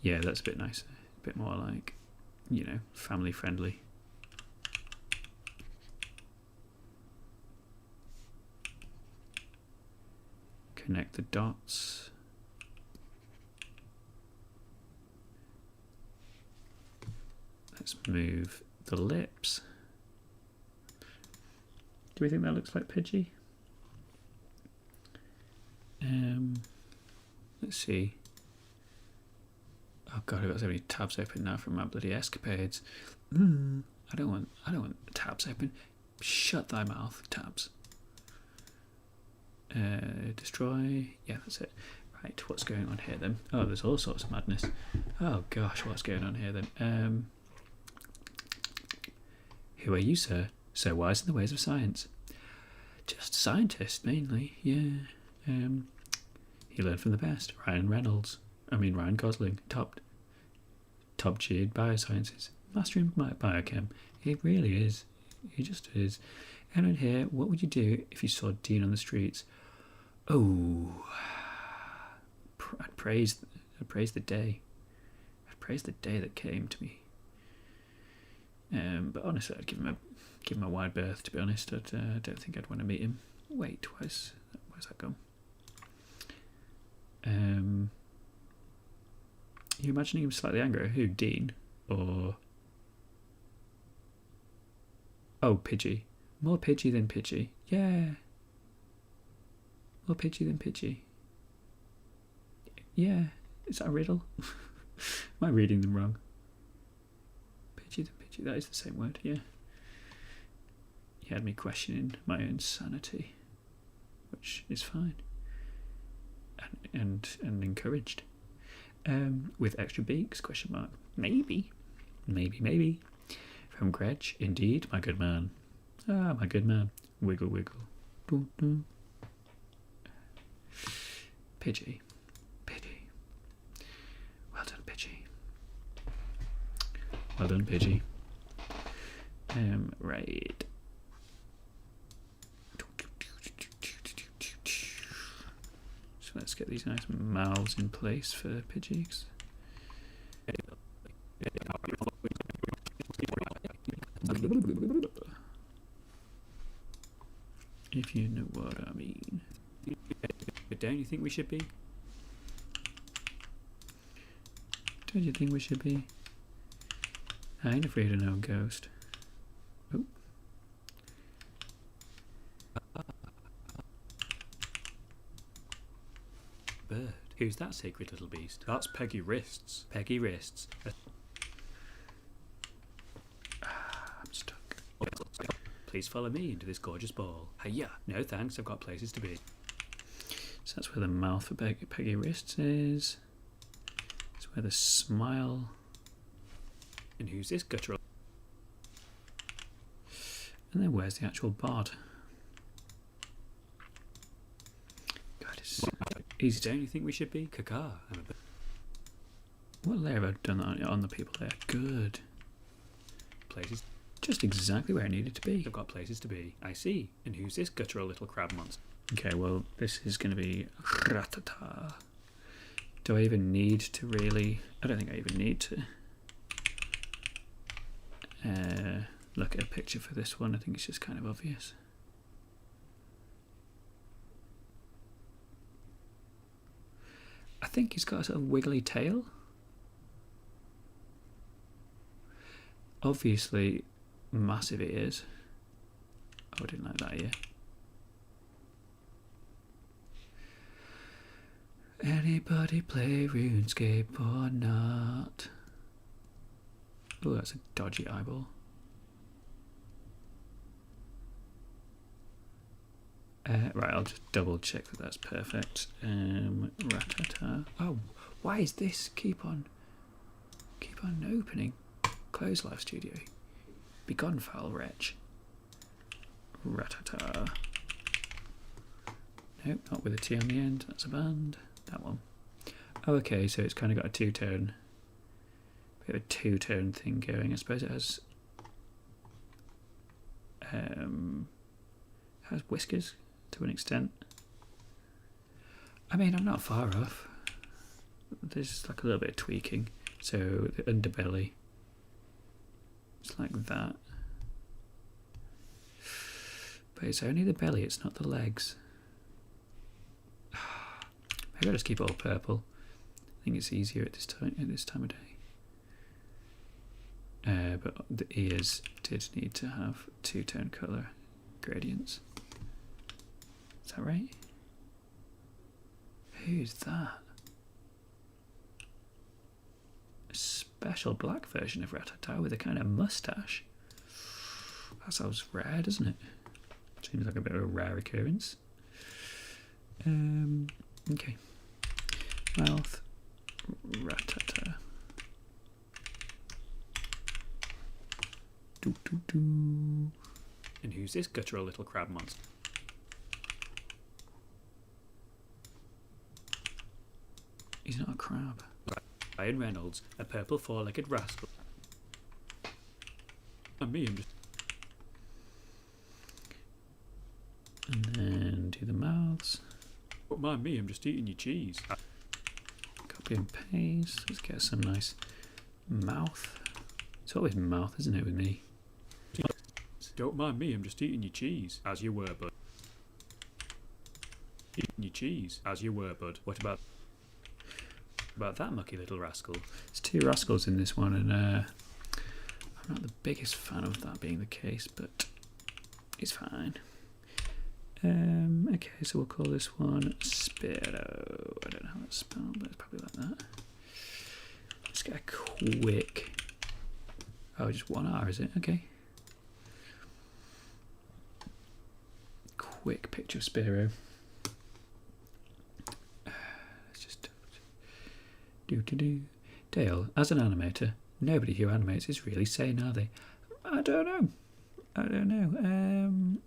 Yeah, that's a bit nicer. A bit more like, you know, family friendly. Connect the dots. Let's move the lips. Do we think that looks like Pidgey? Let's see. Oh god, I've got so many tabs open now from my bloody escapades. I don't want tabs open. Shut thy mouth, tabs. Destroy. Yeah, that's it. Right, what's going on here then? Oh, there's all sorts of madness. Oh gosh, what's going on here then? Who are you, sir? So wise in the ways of science. Just a scientist, mainly, yeah. He learned from the best. Ryan Gosling, top tiered biosciences. Master in biochem. He really is. He just is. And in here, what would you do if you saw Dean on the streets? Oh, I'd praise the day. I'd praise the day that came to me. But honestly, I'd give him a wide berth. To be honest, I don't think I'd want to meet him. Wait, where's that gone? You're imagining him slightly angry. Who, Dean, or Pidgey? More Pidgey than Pidgey. Yeah. More Pidgey than Pidgey. Yeah. Is that a riddle? Am I reading them wrong? Pidgey than Pidgey. That is the same word. Yeah. He had me questioning my own sanity, which is fine, and encouraged. With extra beaks? Question mark. Maybe. From Gretch, indeed, my good man. Ah, my good man. Wiggle, wiggle. Doo, doo. Pidgey. Well done, Pidgey. Well done, Pidgey. Right. So let's get these nice mouths in place for Pidgeys. If you know what I mean. But don't you think we should be? Don't you think we should be? I ain't afraid of no ghost. Oh. Bird. Who's that sacred little beast? That's Peggy Wrists. Peggy Wrists. I'm stuck. Please follow me into this gorgeous ball. Hiya. No thanks, I've got places to be. So that's where the mouth for Peggy Wrists is. That's where the smile. And who's this guttural? And then where's the actual bod? Easy Don't to... you think we should be? Caca. What layer have I done that on the people there? Good. Places. Just exactly where I needed to be. They've got places to be. I see. And who's this guttural little crab monster? Okay, well, this is going to be Ratata. Do I even need to really... I don't think I even need to look at a picture for this one. I think it's just kind of obvious. I think he's got a sort of wiggly tail. Obviously, massive ears. Oh, I didn't like that ear. Anybody play RuneScape or not? Oh, that's a dodgy eyeball. Right, I'll just double check that that's perfect. Ratata. Oh, why is this keep on opening? Close Live Studio. Begone, foul wretch. Ratata. Nope, not with a T on the end. That's a band. That one. Oh, okay, so it's kind of got a two-tone, bit of a two-tone thing going. I suppose it has whiskers to an extent. I mean, I'm not far off. There's like a little bit of tweaking. So the underbelly, it's like that. But it's only the belly, it's not the legs. Maybe I'll just keep it all purple. I think it's easier at this time of day. But the ears did need to have two-tone colour gradients. Is that right? Who's that? A special black version of Ratata with a kind of moustache. That sounds rare, doesn't it? Seems like a bit of a rare occurrence. Okay. Mouth. Ratata. Doo doo doo. And who's this guttural little crab monster? He's not a crab. Ryan Reynolds, a purple four-legged rascal. And me, I'm just... And then do the mouths. Don't mind me, I'm just eating your cheese. Copy and paste. Let's get some nice mouth. It's always mouth, isn't it, with me? Don't mind me, I'm just eating your cheese. As you were, bud. Eating your cheese. As you were, bud. What about that mucky little rascal? There's two rascals in this one, and I'm not the biggest fan of that being the case, but it's fine. Okay, so we'll call this one Spiro. I don't know how that's spelled, but it's probably like that. Let's get a quick... Oh, just one R, is it? Okay. Quick picture of Spiro. Let's just... Do. Dale, as an animator, nobody who animates is really sane, are they? I don't know.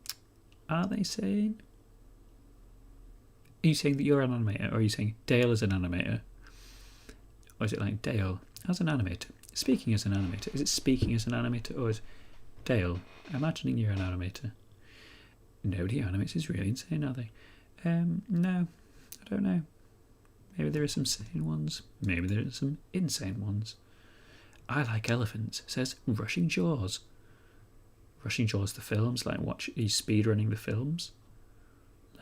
Are they sane? Are you saying that you're an animator, or are you saying Dale is an animator? Or is it like Dale as an animator? Speaking as an animator. Is it speaking as an animator, or is Dale imagining you're an animator? Nobody who animates is really insane, are they? No, I don't know. Maybe there are some sane ones. Maybe there are some insane ones. I like elephants, says Rushing Jaws. Rushing Jaws the films, like are you speedrunning the films?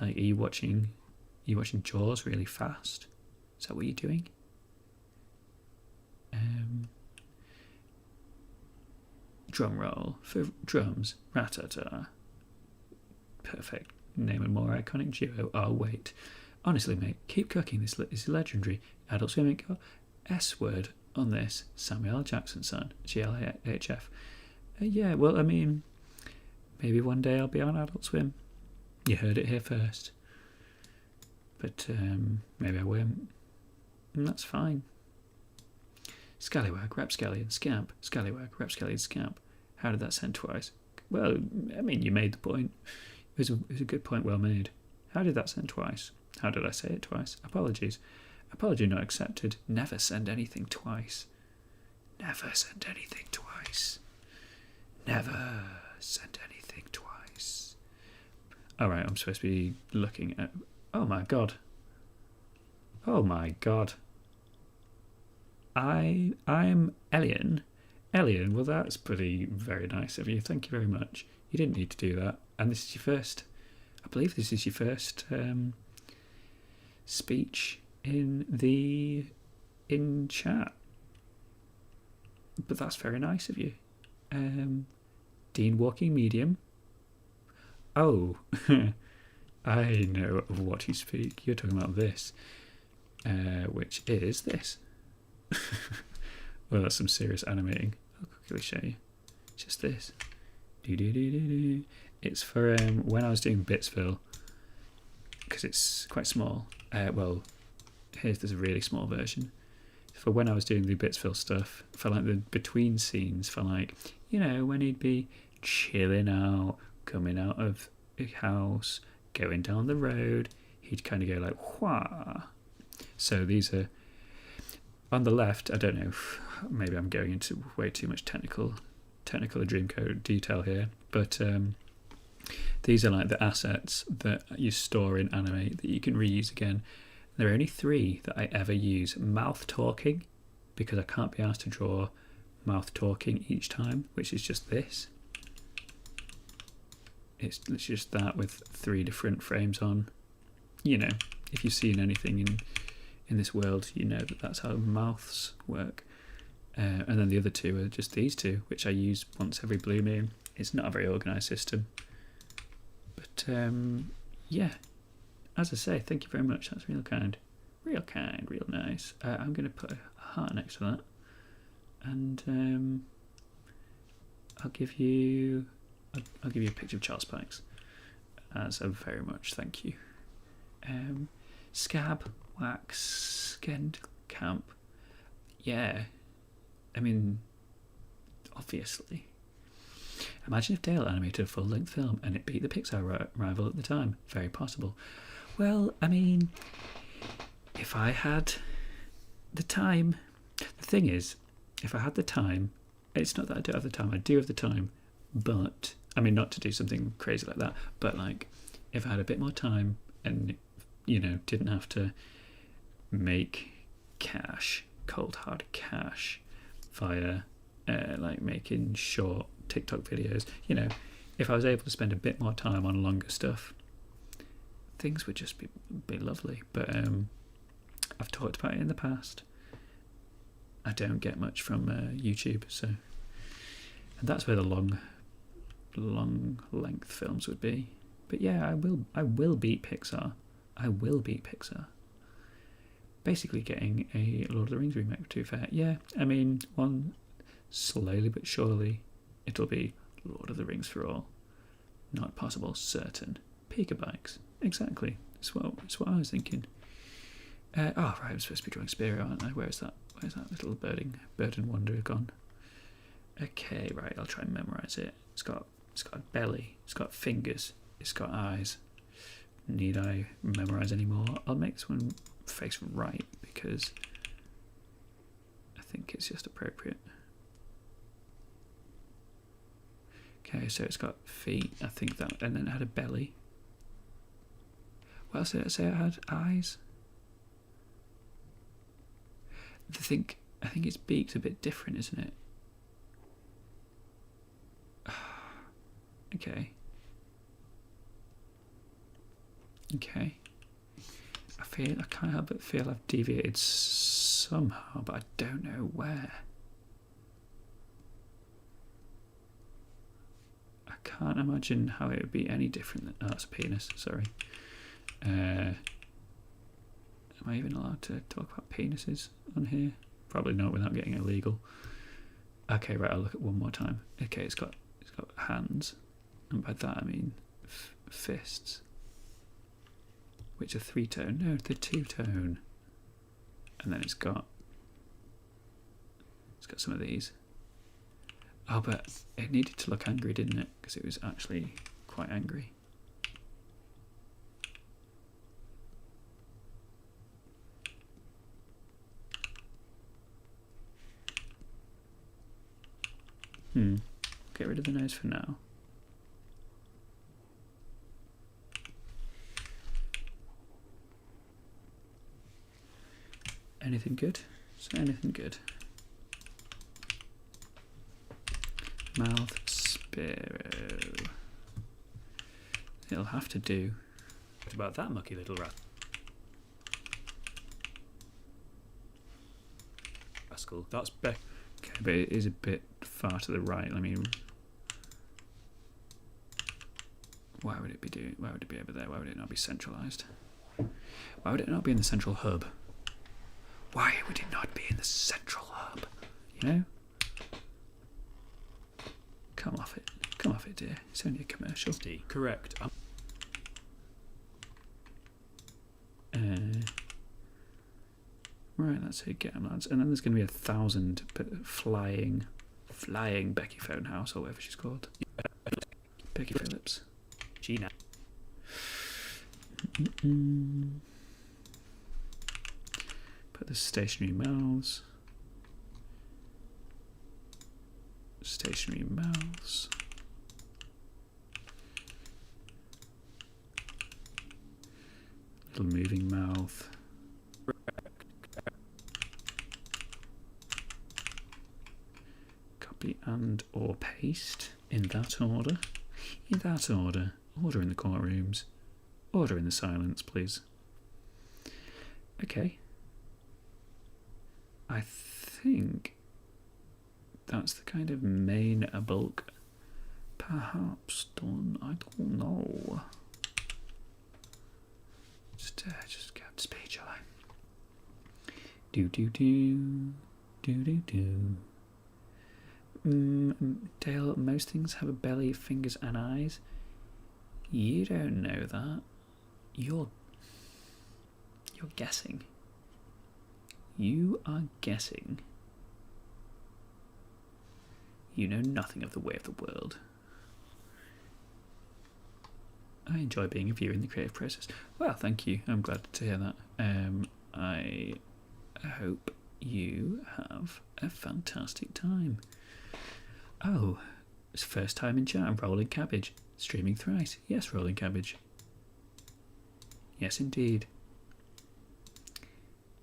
Like are you watching Jaws really fast? Is that what you're doing? Drum roll for drums. Ratata. Perfect. Name a more iconic duo. Oh wait. Honestly, mate, keep cooking. This is legendary. Adult Swim got S word on this. Samuel L. Jackson son. GLHF. Yeah, well, I mean, maybe one day I'll be on Adult Swim. You heard it here first. But maybe I won't. And that's fine. Scallywag, Rapscallion, Scamp. Scallywag, Rapscallion, Scamp. How did that sound twice? Well, I mean, you made the point. It was a good point, well made. How did that sound twice? How did I say it twice? Apologies. Apology not accepted. Never send anything twice. Never send anything twice. Never send anything twice. Alright, I'm supposed to be looking at... Oh my god. Oh my god. I'm Elian. Elian, well that's pretty very nice of you. Thank you very much. You didn't need to do that. And this is your first... I believe this is your first speech in chat. But that's very nice of you. Dean Walking Medium. Oh, I know of what you speak. You're talking about this, which is this. Well, that's some serious animating. I'll quickly show you. Just this. It's for when I was doing Bitsville, because it's quite small. Well, there's a really small version. For when I was doing the Bitsville stuff, for like the between scenes, for like, you know, when he'd be chilling out, coming out of a house, going down the road, he'd kind of go like, wah. So these are, on the left, I don't know, maybe I'm going into way too much technical Dreamcode detail here, but these are like the assets that you store in Animate that you can reuse again. There are only 3 that I ever use. Mouth talking, because I can't be asked to draw mouth talking each time, which is just this. It's just that with 3 different frames on. You know, if you've seen anything in this world, you know that that's how mouths work. And then the other 2 are just these 2, which I use once every blue moon. It's not a very organised system. But, yeah. As I say, thank you very much. That's real kind. Real kind, real nice. I'm going to put a heart next to that. And I'll give you a picture of Charles Pikes as a very much thank you. Scab, Wax, Skend Camp. Yeah. I mean, obviously. Imagine if Dale animated a full-length film and it beat the Pixar rival at the time. Very possible. Well, I mean, if I had the time... The thing is, if I had the time... It's not that I don't have the time, I do have the time, but... I mean, not to do something crazy like that, but, like, if I had a bit more time and, you know, didn't have to make cash, cold hard cash, via, like, making short TikTok videos, you know, if I was able to spend a bit more time on longer stuff, things would just be lovely. But I've talked about it in the past. I don't get much from YouTube, so, and that's where the long length films would be. But yeah, I will beat Pixar. I will beat Pixar. Basically getting a Lord of the Rings remake, to be fair. Yeah, I mean, one slowly but surely it'll be Lord of the Rings for all. Not possible, certain. Pika bikes. Exactly. That's what I was thinking. Oh, right, I'm supposed to be drawing Spiro, aren't I? Where's that little bird and wonder gone? Okay, right, I'll try and memorise it. It's got a belly, it's got fingers, it's got eyes. Need I memorise any more? I'll make this one face right because I think it's just appropriate. Okay, so it's got feet, I think that, and then it had a belly. What else did I say it had? Eyes? I think its beak's a bit different, isn't it? Okay. I can't help but feel I've deviated somehow, but I don't know where. I can't imagine how it would be any different than... Oh, that's a penis, sorry. Am I even allowed to talk about penises on here? Probably not without getting illegal. Okay, right, I'll look at one more time. Okay, it's got hands, and by that I mean fists, which are 3-tone. No, they're 2-tone. And then it's got some of these. Oh, but it needed to look angry, didn't it? Because it was actually quite angry. Get rid of the nose for now. Anything good? Is there anything good? Mouth Sparrow. It'll have to do. What about that mucky little rascal? That's Beck. Okay, but it is a bit far to the right. Let me. Why would it be doing? Why would it be over there? Why would it not be centralized? Why would it not be in the central hub? Why would it not be in the central hub? You know? Come off it. Come off it, dear. It's only a commercial. Correct. Right, that's it. Get them, lads. And then there's going to be 1,000 flying Becky Phonehouse, or whatever she's called. Becky Phillips. Gina. Put the stationary mouths. Stationary mouths. Little moving mouth. Copy and or paste in that order. In that order. Order in the courtrooms. Order in the silence, please. Okay. I think that's the kind of main bulk. Perhaps done. I don't know. Just get up to speed, shall I? Do. Dale, most things have a belly, fingers, and eyes. You don't know that. You're guessing. You are guessing. You know nothing of the way of the world. I enjoy being a viewer in the creative process. Well, thank you. I'm glad to hear that. I hope you have a fantastic time. Oh, it's first time in chat. Rolling Cabbage. Streaming thrice. Yes, Rolling Cabbage. Yes, indeed.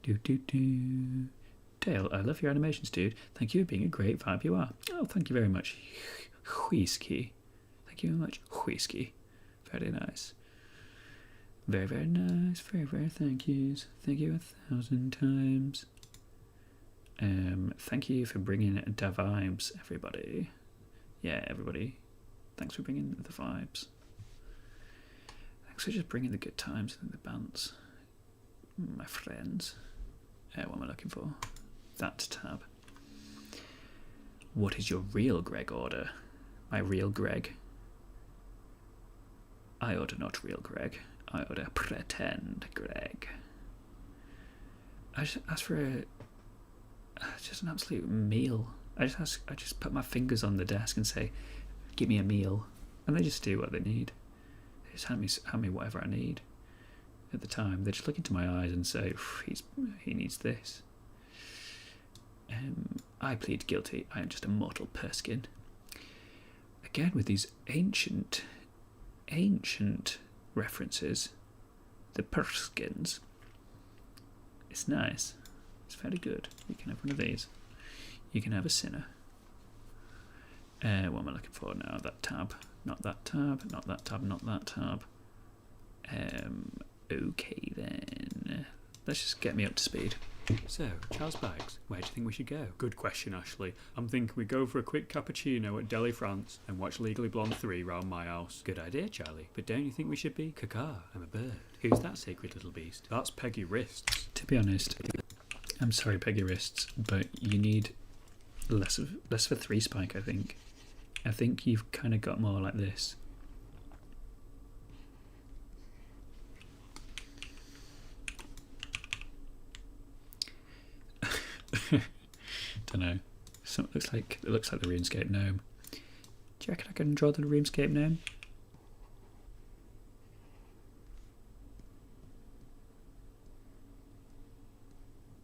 Dale, I love your animations, dude. Thank you for being a great vibe you are. Oh, thank you very much. Whiskey. Thank you very much. Whiskey. Very nice. Very, very nice. Very, very thank yous. Thank you 1,000 times. Thank you for bringing the vibes, everybody. Yeah, everybody. Thanks for bringing the vibes. Thanks for just bringing the good times and the bands. My friends. What am I looking for? That tab. What is your real Greg order? My real Greg. I order not real Greg. I order pretend Greg. I just ask for just an absolute meal. I just put my fingers on the desk and say, "Give me a meal," and they just do what they need. They just hand me whatever I need. At the time, they just look into my eyes and say, "He needs this." I plead guilty. I am just a mortal Perskin. Again with these ancient references. The Perskins. It's nice. It's very good. You can have one of these. You can have a sinner. What am I looking for now? That tab. Not that tab. Not that tab. Not that tab. Okay then. Let's just get me up to speed. So, Charles Bags, where do you think we should go? Good question, Ashley. I'm thinking we go for a quick cappuccino at Delhi, France, and watch Legally Blonde 3 round my house. Good idea, Charlie. But don't you think we should be? Caca, I'm a bird. Who's that sacred little beast? That's Peggy Wrists. To be honest, I'm sorry, Peggy Wrists, but you need less of a 3 spike, I think. I think you've kind of got more like this. Don't know. It looks like the RuneScape gnome. Do you reckon I can draw the RuneScape gnome?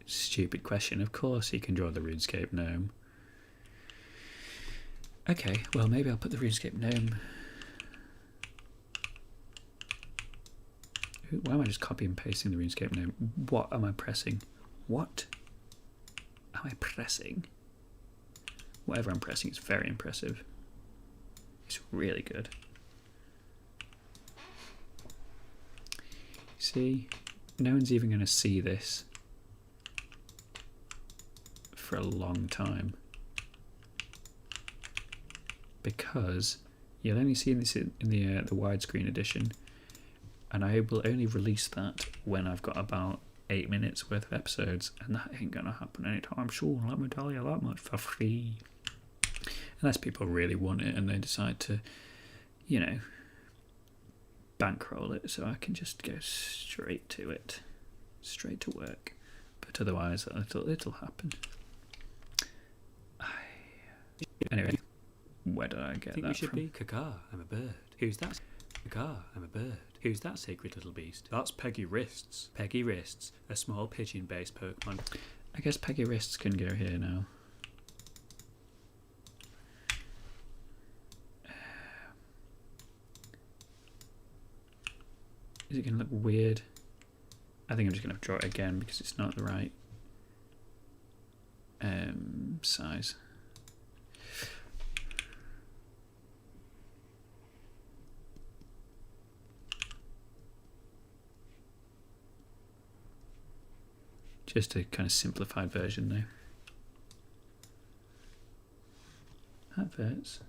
Stupid question. Of course he can draw the RuneScape gnome. Okay, well maybe I'll put the RuneScape gnome. Why am I just copy and pasting the RuneScape gnome? What am I pressing? What am I pressing? Whatever I'm pressing is very impressive. It's really good. See, no one's even going to see this for a long time because you'll only see this in the widescreen edition, and I will only release that when I've got about 8 minutes worth of episodes, and that ain't going to happen anytime soon. Let me tell you that much for free. Unless people really want it and they decide to, you know, bankroll it, so I can just go straight to it, straight to work. But otherwise, it'll happen. Anyway, where did I get that from? I think we should be Kaka, I'm a bird. Who's that? Kaka, I'm a bird. Who's that sacred little beast? That's Peggy Wrists. Peggy Wrists, a small pigeon-based Pokemon. I guess Peggy Wrists can go here now. Is it going to look weird? I think I'm just going to draw it again because it's not the right size. Just a kind of simplified version though. Adverts.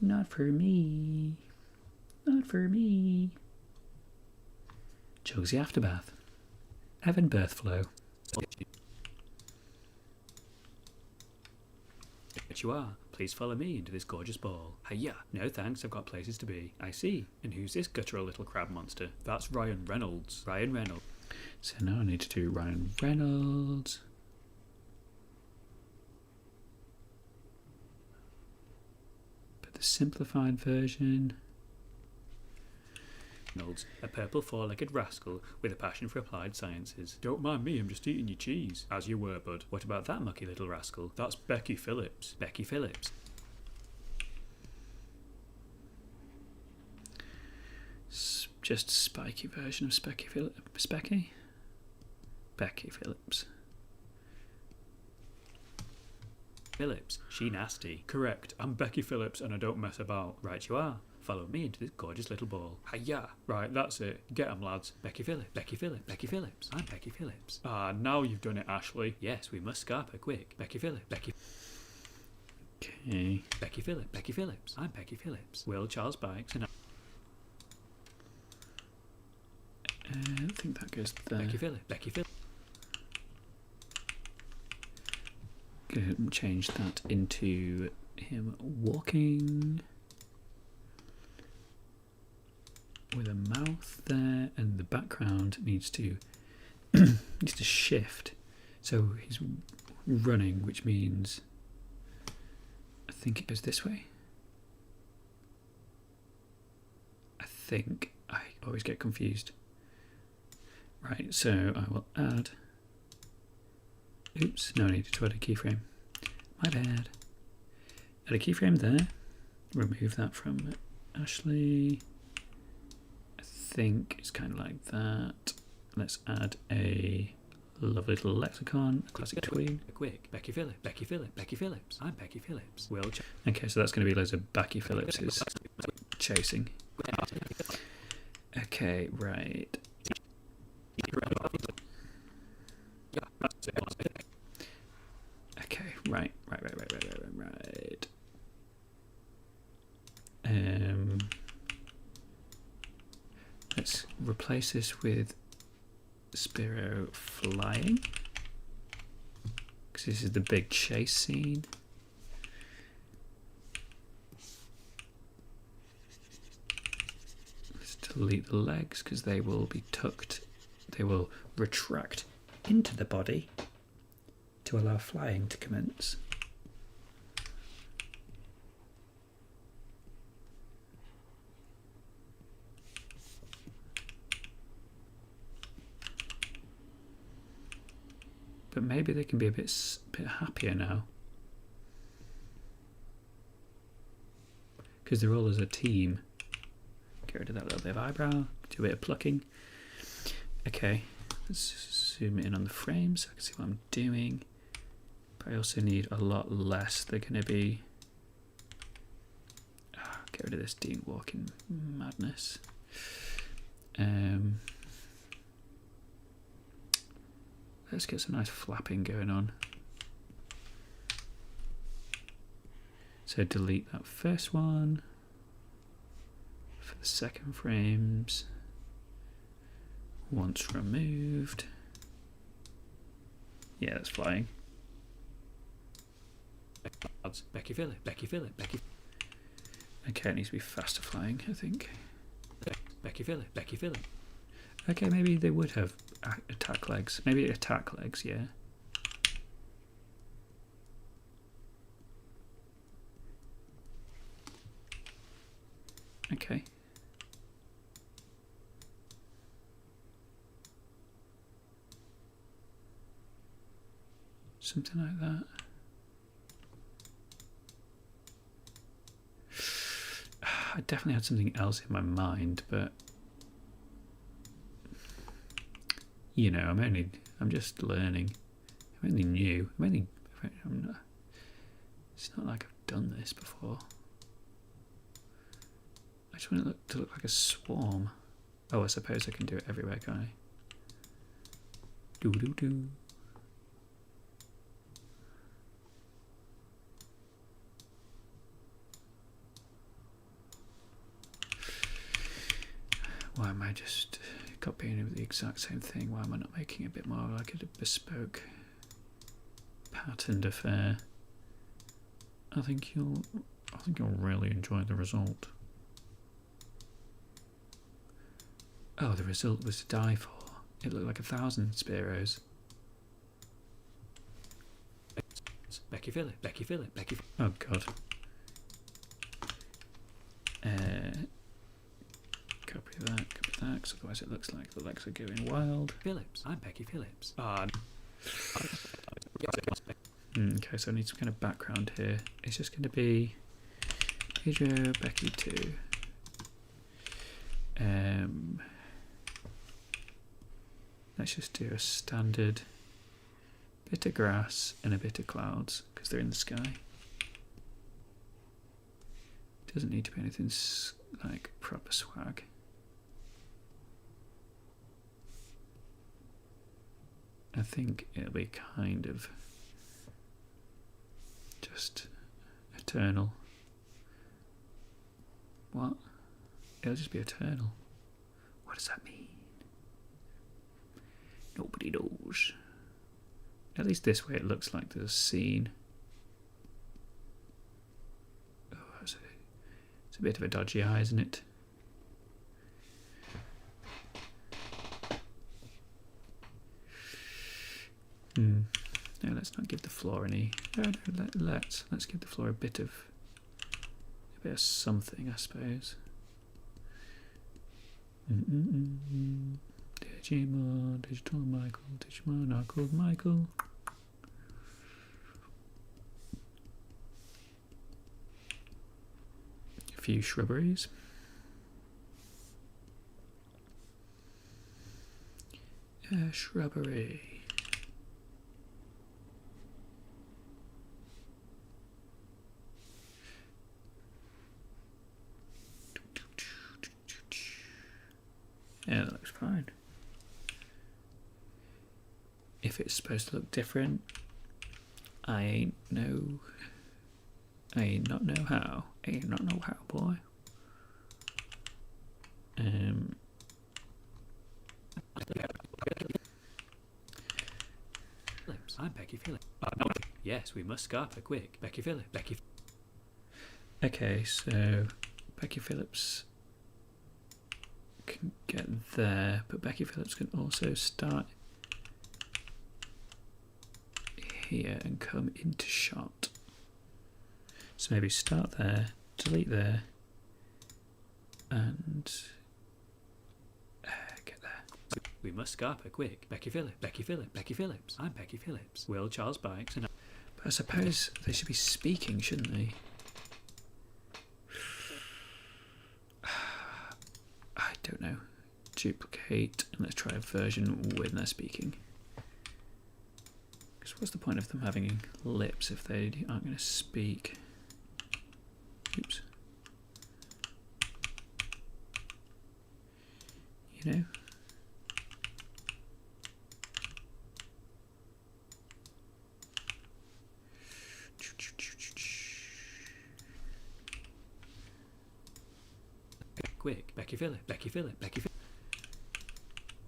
Not for me. Not for me. Josie Afterbath. Evan Birthflow. But you are. Please follow me into this gorgeous ball. Hiya. No thanks, I've got places to be. I see. And who's this guttural little crab monster? That's Ryan Reynolds. Ryan Reynolds. So now I need to do Ryan Reynolds. But the simplified version. Reynolds, a purple four-legged rascal with a passion for applied sciences. Don't mind me, I'm just eating your cheese. As you were, bud. What about that mucky little rascal? That's Becky Phillips. Becky Phillips. Just spiky version of Specky Phillips. Becky Phillips. Phillips, she nasty. Correct, I'm Becky Phillips and I don't mess about. Right you are. Follow me into this gorgeous little ball. Hiya! Right, that's it. Get 'em, lads. Becky Phillips. Becky Phillips. Becky Phillips. I'm Becky Phillips. Ah, now you've done it, Ashley. Yes, we must scarp her quick. Becky Phillips. Becky. Okay. Becky Phillips. Becky Phillips. I'm Becky Phillips. Will Charles Bikes and I think that goes there. Becky Phillips. Becky Phillips. Change that into him walking with a mouth there, and the background needs to shift. So he's running, which means I think it goes this way. I think I always get confused. Right, so I will add. Oops, no, I needed to add a keyframe. My bad. Add a keyframe there. Remove that from Ashley. I think it's kind of like that. Let's add a lovely little lexicon, a classic tween. Quick. Becky Phillips. Becky Phillips. Becky Phillips. I'm Becky Phillips. Will Okay, so that's going to be loads of Becky Phillipses chasing. Okay, right. Okay, right. Let's replace this with Spiro flying, because this is the big chase scene. Let's delete the legs because they will be tucked. They will retract into the body to allow flying to commence. But maybe they can be a bit happier now. because they're all as a team. Get rid of that little bit of eyebrow, do a bit of plucking. Okay, let's zoom in on the frame so I can see what I'm doing. But I also need a lot less. They're going to be... get rid of this dean walking madness. Let's get some nice flapping going on. So delete that first one for the second frames. Once removed. Yeah, that's flying. Becky Phillip, Becky Phillip, Becky. Okay, it needs to be faster flying, I think. Becky Phillip, Becky Phillip. Okay, maybe they would have attack legs. Maybe attack legs, yeah. Okay. Something like that. I definitely had something else in my mind, but you know, I'm just learning. I'm only new. It's not like I've done this before. I just want it to look like a swarm. Oh, I suppose I can do it everywhere, can I? Do. Why am I just copying the exact same thing? Why am I not making it a bit more like a bespoke patterned affair? I think you'll really enjoy the result. Oh, the result was to die for. It looked like 1,000 Spearows. Becky Phillip, Becky Phillip, Becky. Oh god. Copy that, because otherwise it looks like the legs are going wild. Phillips, I'm Becky Phillips. Okay, so I need some kind of background here. It's just going to be Pedro, Becky 2. Let's just do a standard bit of grass and a bit of clouds because they're in the sky. Doesn't need to be anything like proper swag. I think it'll be kind of just eternal. What? It'll just be eternal. What does that mean? Nobody knows. At least this way it looks like there's a scene. Oh, it's a bit of a dodgy eye, isn't it? No, let's not give the floor any. No, let's give the floor a bit of something, I suppose. Digimon, Digital Michael, Digimon, I called Michael. A few shrubberies. Shrubbery. Yeah, that looks fine. If it's supposed to look different, I ain't not know how. Ain't not know how, boy. Phillips, I'm Becky Phillips. Yes, we must scarper quick. Becky Phillips, Becky. Okay, so Becky Phillips can get there, but Becky Phillips can also start here and come into shot. So maybe start there, delete there, and get there. We must scarper quick. Becky Phillips, Becky Phillips, Becky Phillips. I'm Becky Phillips. Will Charles Bikes and But I suppose they should be speaking, shouldn't they? duplicate, and let's try a version when they're speaking. Because what's the point of them having lips if they aren't going to speak? Oops. You know? Quick, Becky Phillip, Becky Phillip, Becky Phillip.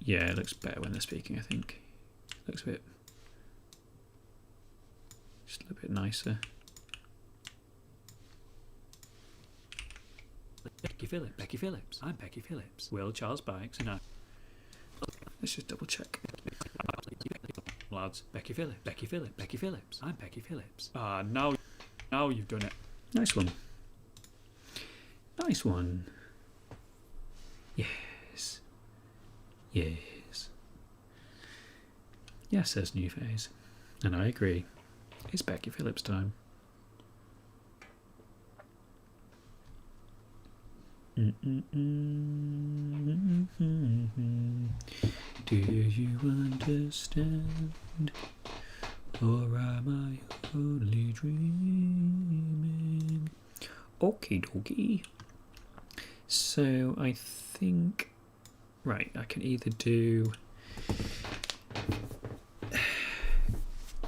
Yeah, it looks better when they're speaking, I think. Looks a bit... just a little bit nicer. Becky Phillip, Becky Phillips. I'm Becky Phillips. Will Charles Bikes and I. Let's just double check. Lads, Becky Phillip, Becky Phillip, Becky Phillips. I'm Becky Phillips. Ah, now you've done it. Nice one. Nice one. Yes. Yes. Yes, says New Phase. And I agree. It's Becky Phillips time. Do you understand? Or am I only dreaming? Okie dokie. So I think... right, I can either do...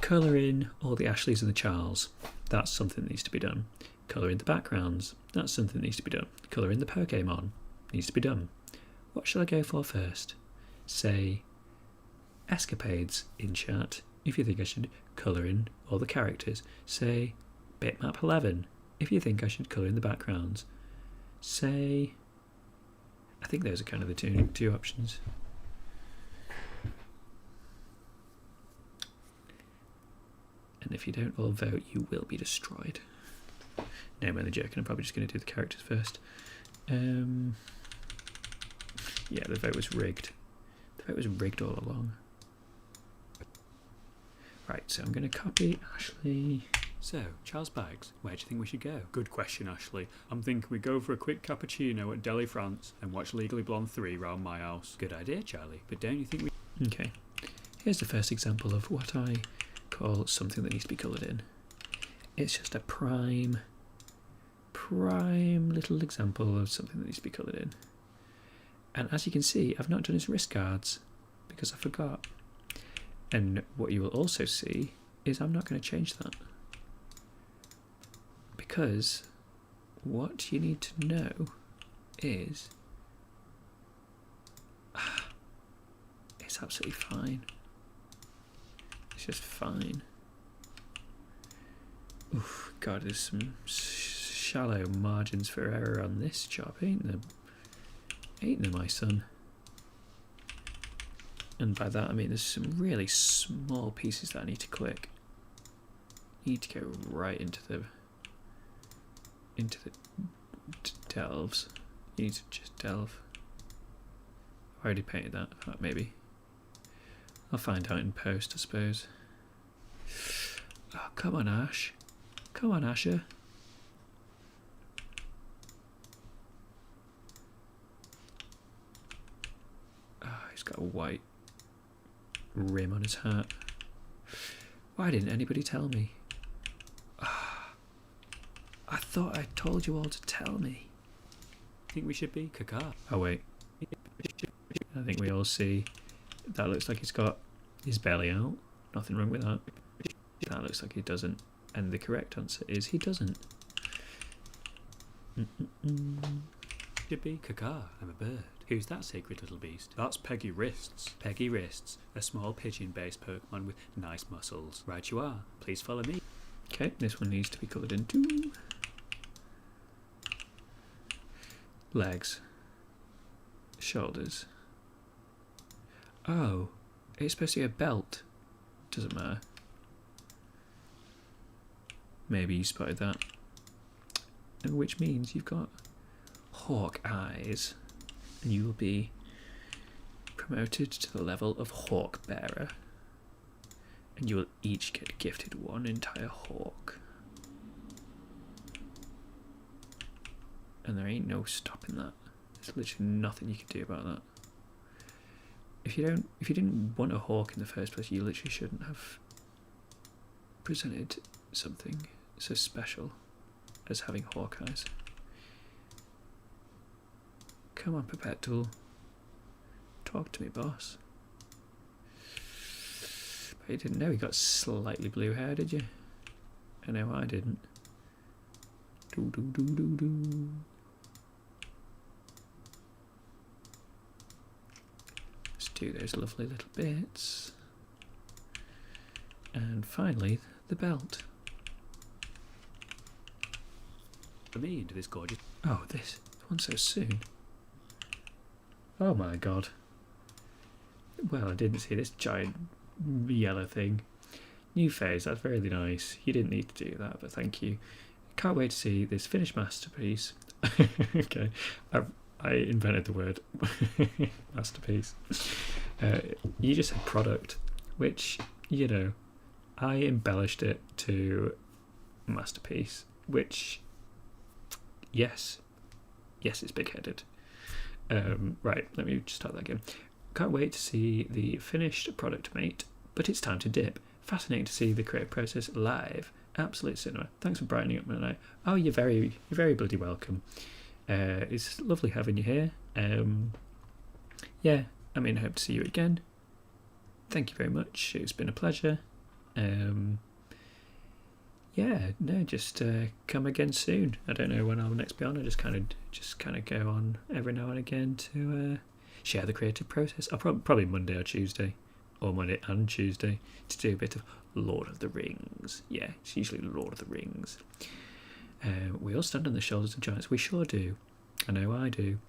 colour in all the Ashleys and the Charles. That's something that needs to be done. Colour in the backgrounds. That's something that needs to be done. Colour in the Pokemon. Needs to be done. What shall I go for first? Say escapades in chat. If you think I should colour in all the characters. Say bitmap 11. If you think I should colour in the backgrounds. Say... I think those are kind of the two options. And if you don't all vote, you will be destroyed. No, I'm only joking. I'm probably just going to do the characters first. Yeah, the vote was rigged. The vote was rigged all along. Right, so I'm going to copy Ashley. So, Charles Bags, where do you think we should go? Good question, Ashley. I'm thinking we go for a quick cappuccino at Delhi, France, and watch Legally Blonde 3 round my house. Good idea, Charlie, but don't you think we... Okay, here's the first example of what I call something that needs to be coloured in. It's just a prime little example of something that needs to be coloured in. And as you can see, I've not done his wrist guards because I forgot. And what you will also see is I'm not going to change that. Because what you need to know is it's absolutely fine. It's just fine. Oof, God, there's some shallow margins for error on this job, ain't there? Ain't there, my son? And by that I mean there's some really small pieces that I need to click. Need to go right into the delves. You need to just delve. I already painted that, maybe. I'll find out in post, I suppose. Oh, come on, Ash. Come on, Asher. Oh, he's got a white rim on his hat. Why didn't anybody tell me? I thought I told you all to tell me. Think we should be Kaka? Oh wait, I think we all see that looks like he's got his belly out. Nothing wrong with that. That looks like he doesn't, and the correct answer is he doesn't. Should be Kaka. I'm a bird. Who's that sacred little beast? That's Peggy Wrists. Peggy Wrists, a small pigeon-based Pokemon with nice muscles. Right you are. Please follow me. Okay, this one needs to be coloured in too. Legs. Shoulders. Oh, it's supposed to be a belt. Doesn't matter. Maybe you spotted that. Which means you've got hawk eyes. And you will be promoted to the level of hawk bearer. And you will each get gifted one entire hawk. And there ain't no stopping that. There's literally nothing you can do about that. if you didn't want a hawk in the first place, you literally shouldn't have presented something so special as having hawk eyes. Come on, Perpetual. Talk to me, boss. But you didn't know he got slightly blue hair, did you? I know I didn't. Do do do do do. Let's do those lovely little bits. And finally, the belt. For me into this gorgeous. Oh, this one so soon. Oh my god. Well, I didn't see this giant yellow thing. New phase, that's really nice. You didn't need to do that, but thank you. Can't wait to see this finished masterpiece. Okay, I invented the word masterpiece. You just said product, which, you know, I embellished it to masterpiece, which, yes, it's big-headed. Right, let me just start that again. Can't wait to see the finished product, mate, but it's time to dip. Fascinating to see the creative process live. Absolute cinema. Thanks for brightening up my night. Oh, you're very bloody welcome. It's lovely having you here. Yeah, I mean, I hope to see you again. Thank you very much. It's been a pleasure. Yeah, no, just come again soon. I don't know when I'll next be on. I just kind of go on every now and again to share the creative process. I'll probably Monday or Tuesday, or Monday and Tuesday, to do a bit of Lord of the Rings. Yeah, it's usually Lord of the Rings. We all stand on the shoulders of giants. We sure do. I know I do.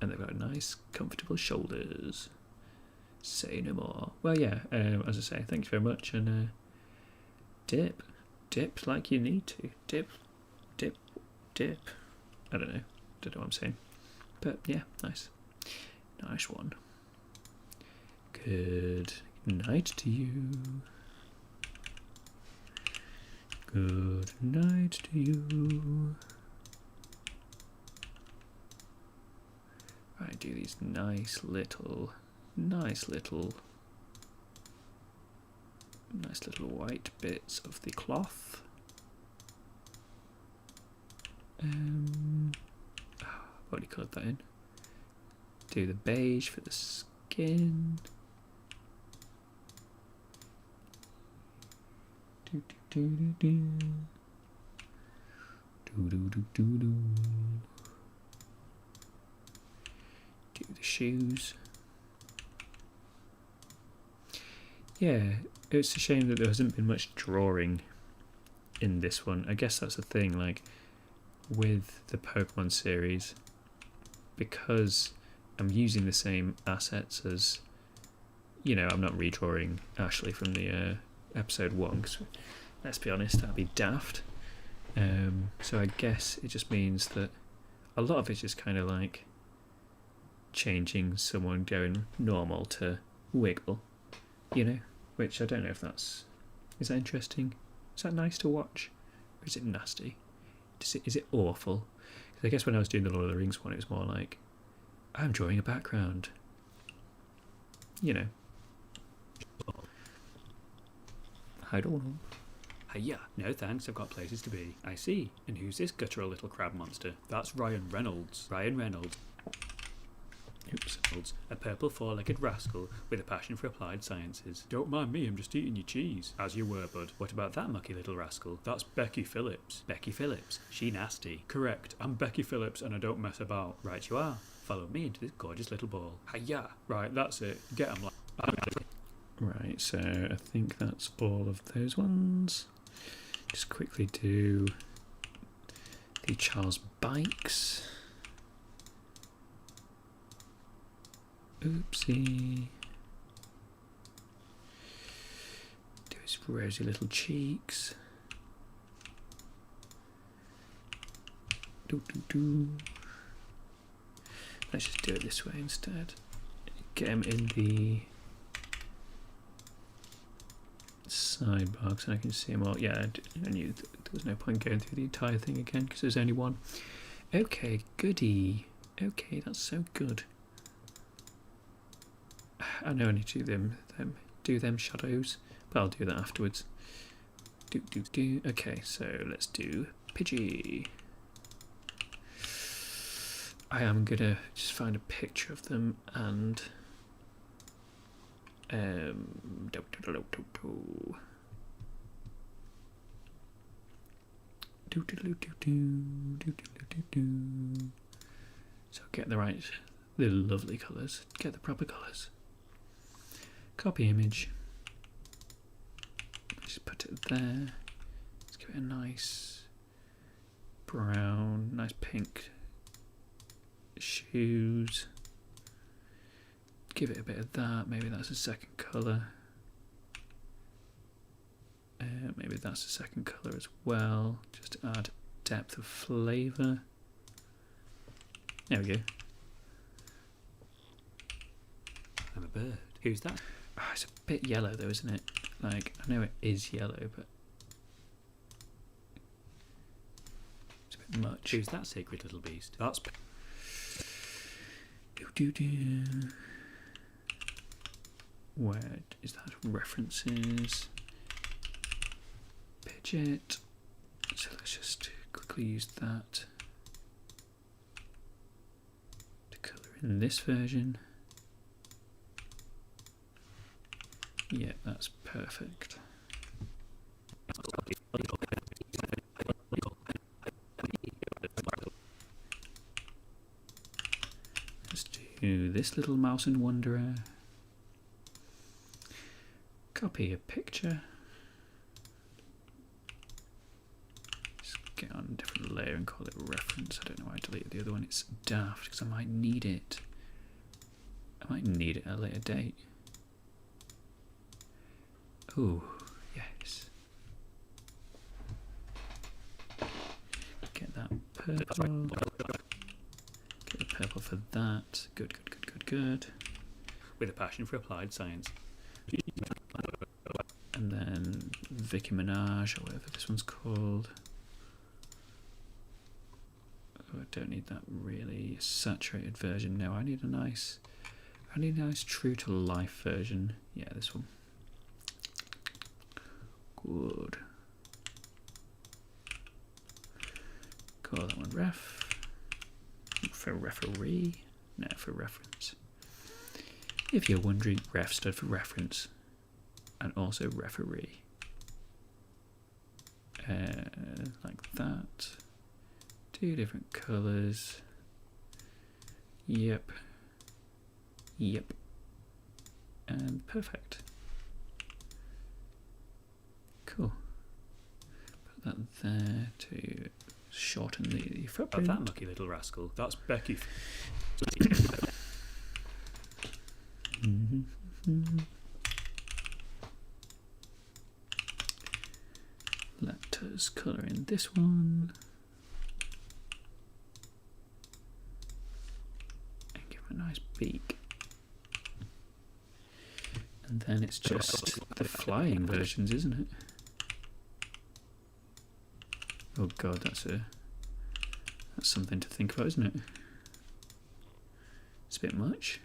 And they've got nice, comfortable shoulders. Say no more. Well, yeah, as I say, thank you very much, and dip like you need to. Dip. I don't know what I'm saying. But yeah, nice one. Good night to you. Good night to you. Right, do these nice little white bits of the cloth. I've already coloured that in. Do the beige for the skin. Do do do do do do do do do. Do the shoes. Yeah, it's a shame that there hasn't been much drawing in this one. I guess that's the thing, like, with the Pokemon series, because I'm using the same assets as, you know, I'm not redrawing Ashley from the episode 1, because, let's be honest, that'd be daft. So I guess it just means that a lot of it's just kind of like changing someone going normal to Wiggle, you know, which I don't know if that's... Is that interesting? Is that nice to watch? Or is it nasty? Is it awful? Because I guess when I was doing the Lord of the Rings one, it was more like, I'm drawing a background. You know. I don't know. Hiya, no thanks, I've got places to be. I see. And who's this guttural little crab monster? That's Ryan Reynolds. Ryan Reynolds. Oops. A purple four-legged rascal with a passion for applied sciences. Don't mind me, I'm just eating your cheese. As you were, bud. What about that mucky little rascal? That's Becky Phillips. Becky Phillips? She nasty. Correct, I'm Becky Phillips and I don't mess about. Right you are. Follow me into this gorgeous little ball. Hiya. Right, that's it. Get 'em like... Right, so I think that's all of those ones. Just quickly do the Charles Bikes. Oopsie. Do his rosy little cheeks. Let's just do it this way instead. Get him in the sidebar because I can see them all. Yeah, I knew there was no point going through the entire thing again because there's only one. Okay, goody. Okay, that's so good. I know I need to do them shadows, but I'll do that afterwards. Okay, so let's do Pidgey. I am gonna just find a picture of them and so get the lovely colours, get the proper colours. Copy image. Just put it there. Let's give it a nice brown, nice pink shoes. Give it a bit of that. Maybe that's a second colour. Maybe that's a second colour as well. Just to add depth of flavour. There we go. I'm a bird. Who's that? Oh, it's a bit yellow though, isn't it? Like, I know it is yellow, but it's a bit much. Who's that sacred little beast? That's Where is that? References. Pidget. So let's just quickly use that to colour in this version. Yeah, that's perfect. Let's do this little mouse and wanderer. Copy a picture. Just get on a different layer and call it reference. I don't know why I deleted the other one. It's daft because I might need it. I might need it at a later date. Oh, yes. Get that purple. Get the purple for that. Good, good, good, good, good. with a passion for applied science. And then Vicky Minaj, or whatever this one's called. Oh, I don't need that really saturated version. No, I need a nice true to life version. Yeah, this one. Good. Call that one ref. For referee. No, for reference. If you're wondering, ref stood for reference. And also referee. Like that. Two different colours. Yep. Yep. And perfect. Cool. Put that there to shorten the Oh, footprint. that lucky little rascal. That's Becky. Let us colour in this one. And give him a nice beak. And then it's just the flying versions, isn't it? Oh god, that's something to think about, isn't it? It's a bit much.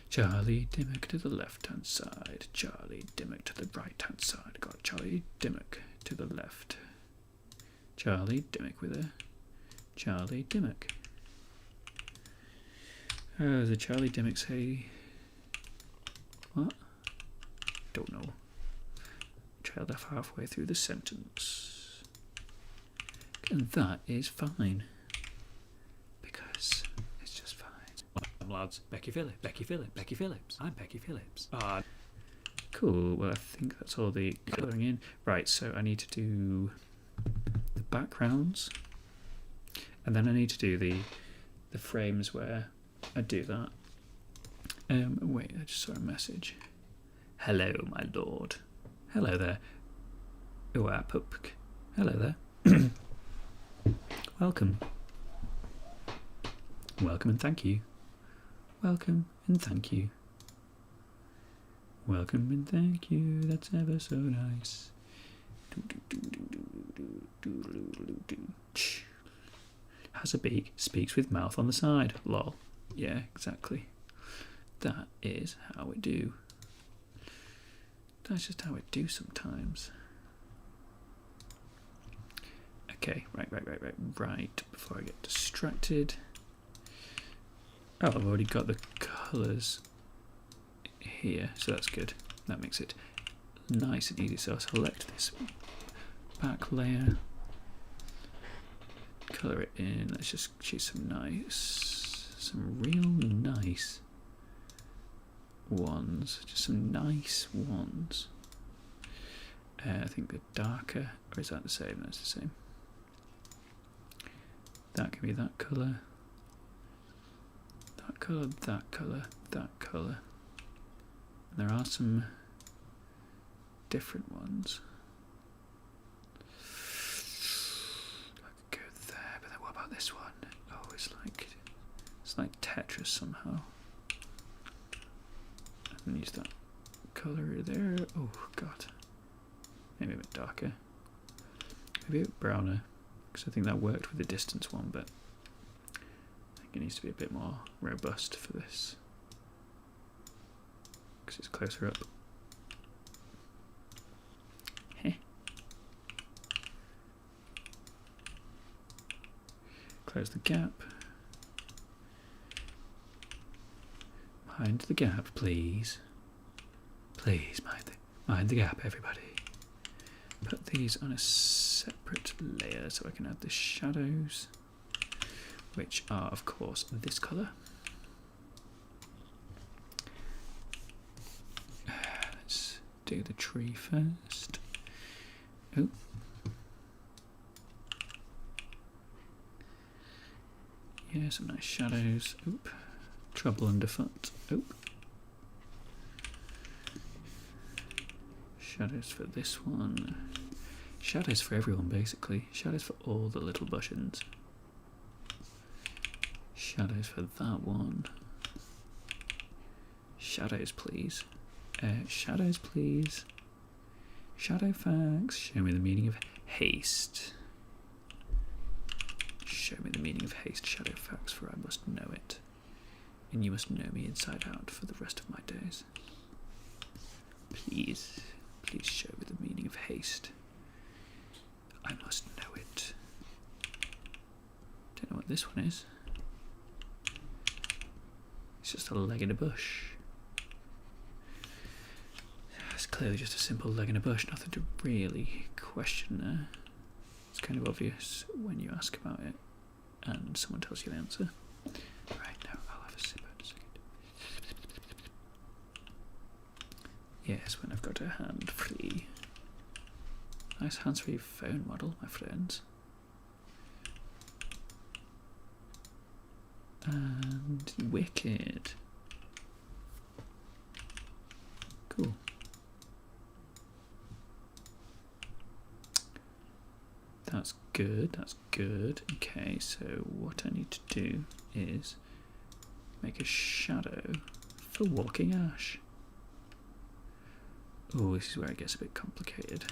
Charlie Dimmock to the left hand side, Charlie Dimmock to the right hand side. Got Charlie Dimmock to the left. Charlie Dimmock with a Charlie Dimmock. Oh, the Charlie Dimmock say what? Don't know. Trailed off halfway through the sentence. And that is fine. Because it's just fine. Lads, Becky Phillips, Becky Phillips, Becky Phillips. I'm Becky Phillips. Cool, well I think that's all the colouring in. Right, so I need to do the backgrounds. And then I need to do the frames where I do that. Wait, I just saw a message. Hello, my lord. Hello there. Oh, hello there. Welcome. Welcome and thank you. Welcome and thank you. Welcome and thank you. That's ever so nice. has a beak, speaks with mouth on the side. Lol. Yeah, exactly. That is how it do. That's just how it do sometimes. Okay, right. Before I get distracted. Oh, I've already got the colours here, so that's good. That makes it nice and easy. So I'll select this back layer, colour it in. Let's just choose some real nice ones. Just some nice ones. I think they're darker, or is that the same? That's the same. That can be that colour. That colour, that colour, that colour. And there are some different ones. I could go there, but then what about this one? Oh, it's like Tetris somehow. And use that colour there. Oh god. Maybe a bit darker. Maybe a bit browner. Because I think that worked with the distance one, but I think it needs to be a bit more robust for this. Because it's closer up. Heh. Close the gap. Mind the gap, please. Please, mind the gap, everybody. Put these on a separate layer so I can add the shadows, which are, of course, this colour. Let's do the tree first. Oh. Yeah, some nice shadows. Oop. Trouble underfoot. Oop. Shadows for this one. Shadows for everyone, basically. Shadows for all the little bushins. Shadows for that one. Shadows, please. Shadows, please. Shadow facts. Show me the meaning of haste. Show me the meaning of haste, shadow facts, for I must know it. And you must know me inside out for the rest of my days. Please. Please show me the meaning of haste. I must know it. Don't know what this one is. It's just a leg in a bush. It's clearly just a simple leg in a bush, nothing to really question there. It's kind of obvious when you ask about it and someone tells you the answer. Right, now I'll have a sip in a second. Yes, when I've got a hand-free. Nice hands-free phone model, my friends. And wicked. Cool. That's good, that's good. Okay, so what I need to do is make a shadow for Walking Ash. Oh, this is where it gets a bit complicated.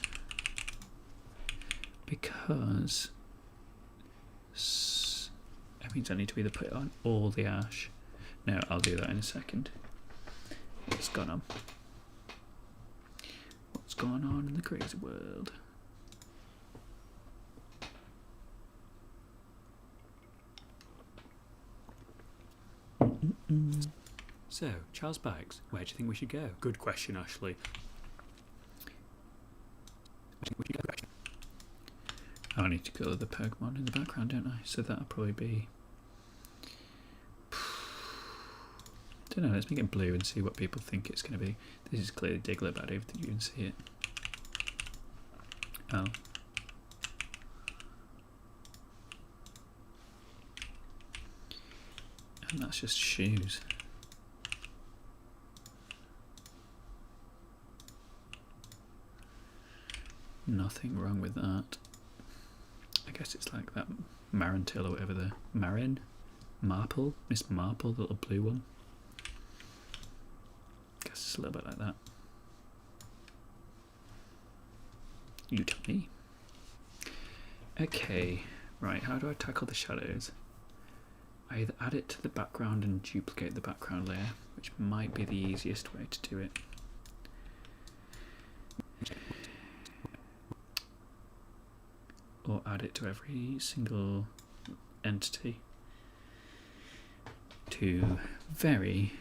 Because that means I need to either put it on all the ash. No, I'll do that in a second. What's going on? What's going on in the crazy world? So, Charles Bags, where do you think we should go? Good question, Ashley. I need to colour the Pokemon in the background, don't I? So that'll probably be... don't know, let's make it blue and see what people think it's going to be. This is clearly Diglett, but I don't think you can see it. Oh. And that's just shoes. Nothing wrong with that. I guess it's like that Marintail or whatever the Marple, Miss Marple, the little blue one. I guess it's a little bit like that. You tell me. Okay, Right, how do I tackle the shadows? I either add it to the background and duplicate the background layer, which might be the easiest way to do it. Or add it to every single entity. To very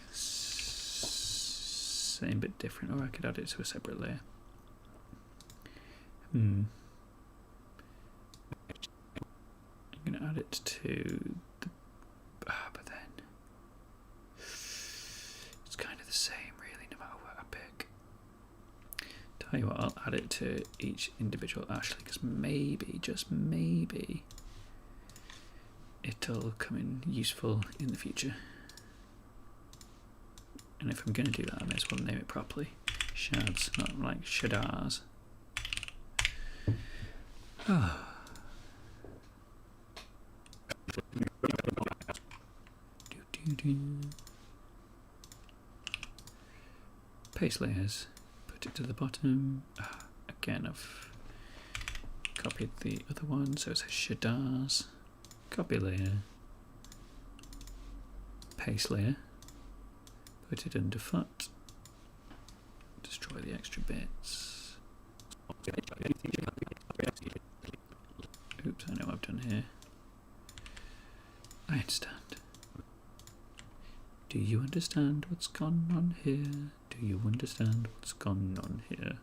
same but different, or I could add it to a separate layer. I'm going to add it to the... but then it's kind of the same really no matter what I pick. Tell you what, I'll add it to each individual Ashley because maybe, just maybe, it'll come in useful in the future. And if I'm going to do that, I may as well name it properly. Shads, not like Shadars. Ah. Paste layers, put it to the bottom. Again, I've copied the other one, so it says Shadars. Copy layer, paste layer, put it under foot, destroy the extra bits. Oops, I know what I've done here. I understand. Do you understand what's gone on here? Do you understand what's gone on here?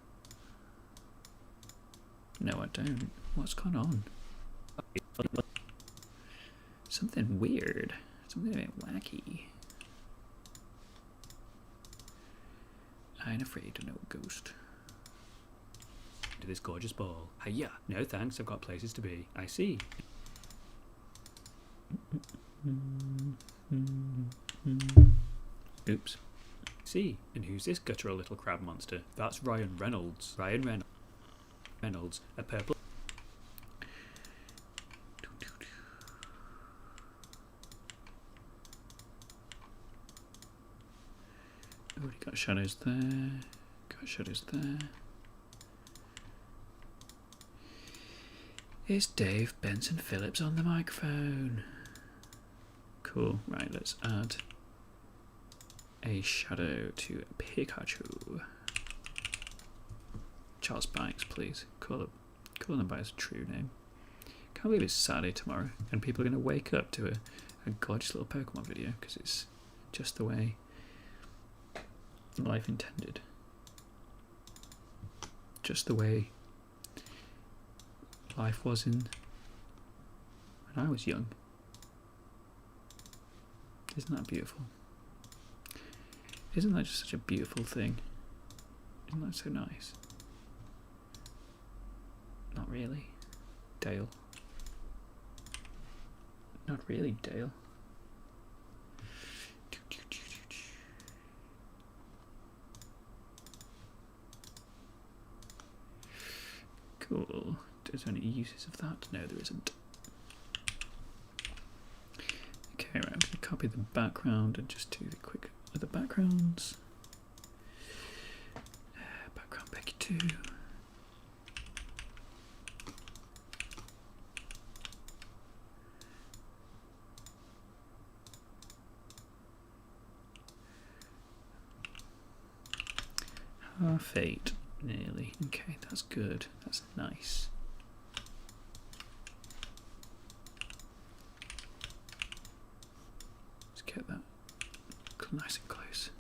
No, I don't. What's gone on? Something weird. Something a bit wacky. I ain't afraid of no ghost. To this gorgeous ball. Hiya! No thanks, I've got places to be. I see. Oops. See, and who's this guttural little crab monster? That's Ryan Reynolds. Reynolds, a purple... Already got shadows there. Got shadows there. It's Dave Benson Phillips on the microphone. Cool. Right, let's add a shadow to Pikachu. Charles Banks, please. Call them by his true name. Can't believe it's Saturday tomorrow and people are going to wake up to a gorgeous little Pokemon video because it's just the way life intended. Just the way life was when I was young. Isn't that beautiful? Isn't that just such a beautiful thing? Isn't that so nice? Not really. Dale. Not really, Dale. Cool. Is there any uses of that? No, there isn't. Okay, right, I'm going to copy the background and just do the quick other backgrounds. Background Becky 2. Half 8, nearly. Okay, that's good. That's nice. Let's get that nice and close.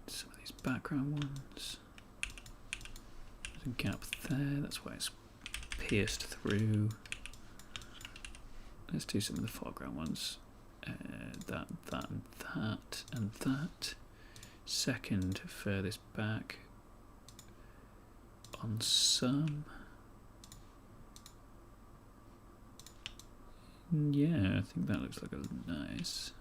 Some of these background ones. There's a gap there, that's why it's pierced through. Let's do some of the foreground ones. That, and that. Second furthest back on some. Yeah, I think that looks like a nice.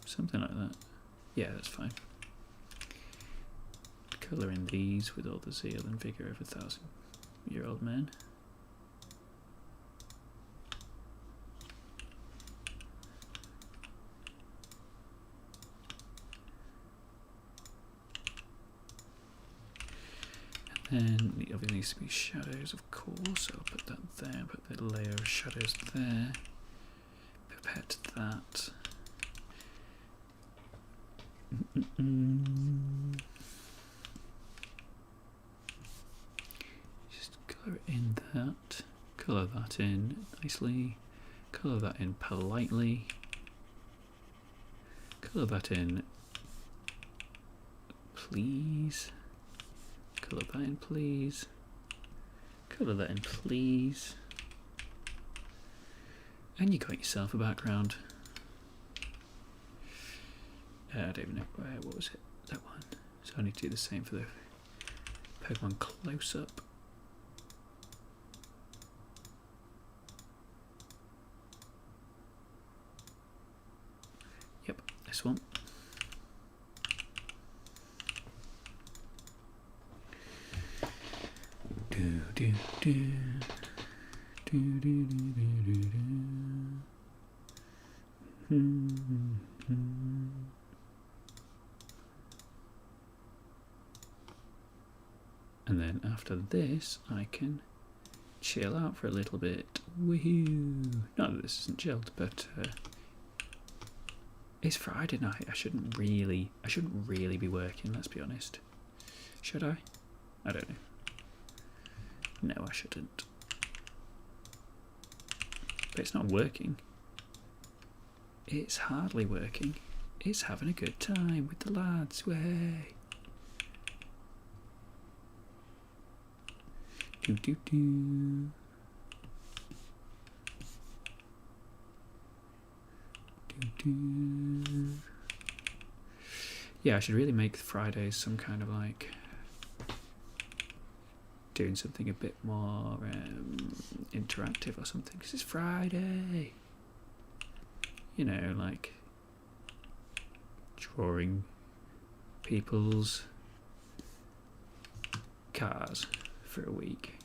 Something like that. Yeah, that's fine. Colour in these with all the zeal and vigour of a 1,000-year-old man. Then the other needs to be shadows, of course. So I'll put that there, put the layer of shadows there. Pipette that. Just colour it in that. Colour that in nicely. Colour that in politely. Colour that in, please. Colour that in, please. Colour that in, please. And you got yourself a background. I don't even know what was it? That one. So I need to do the same for the Pokemon close-up. Yep, this one. Do do do do do do do do. And then after this, I can chill out for a little bit. Woohoo! Not that this isn't chilled, but it's Friday night. I shouldn't really be working. Let's be honest. Should I? I don't know. No, I shouldn't. But it's not working. It's hardly working. It's having a good time with the lads. Way. Do do do. Do do. Yeah, I should really make Fridays some kind of like doing something a bit more interactive or something, because it's Friday. You know, like drawing people's cars for a week.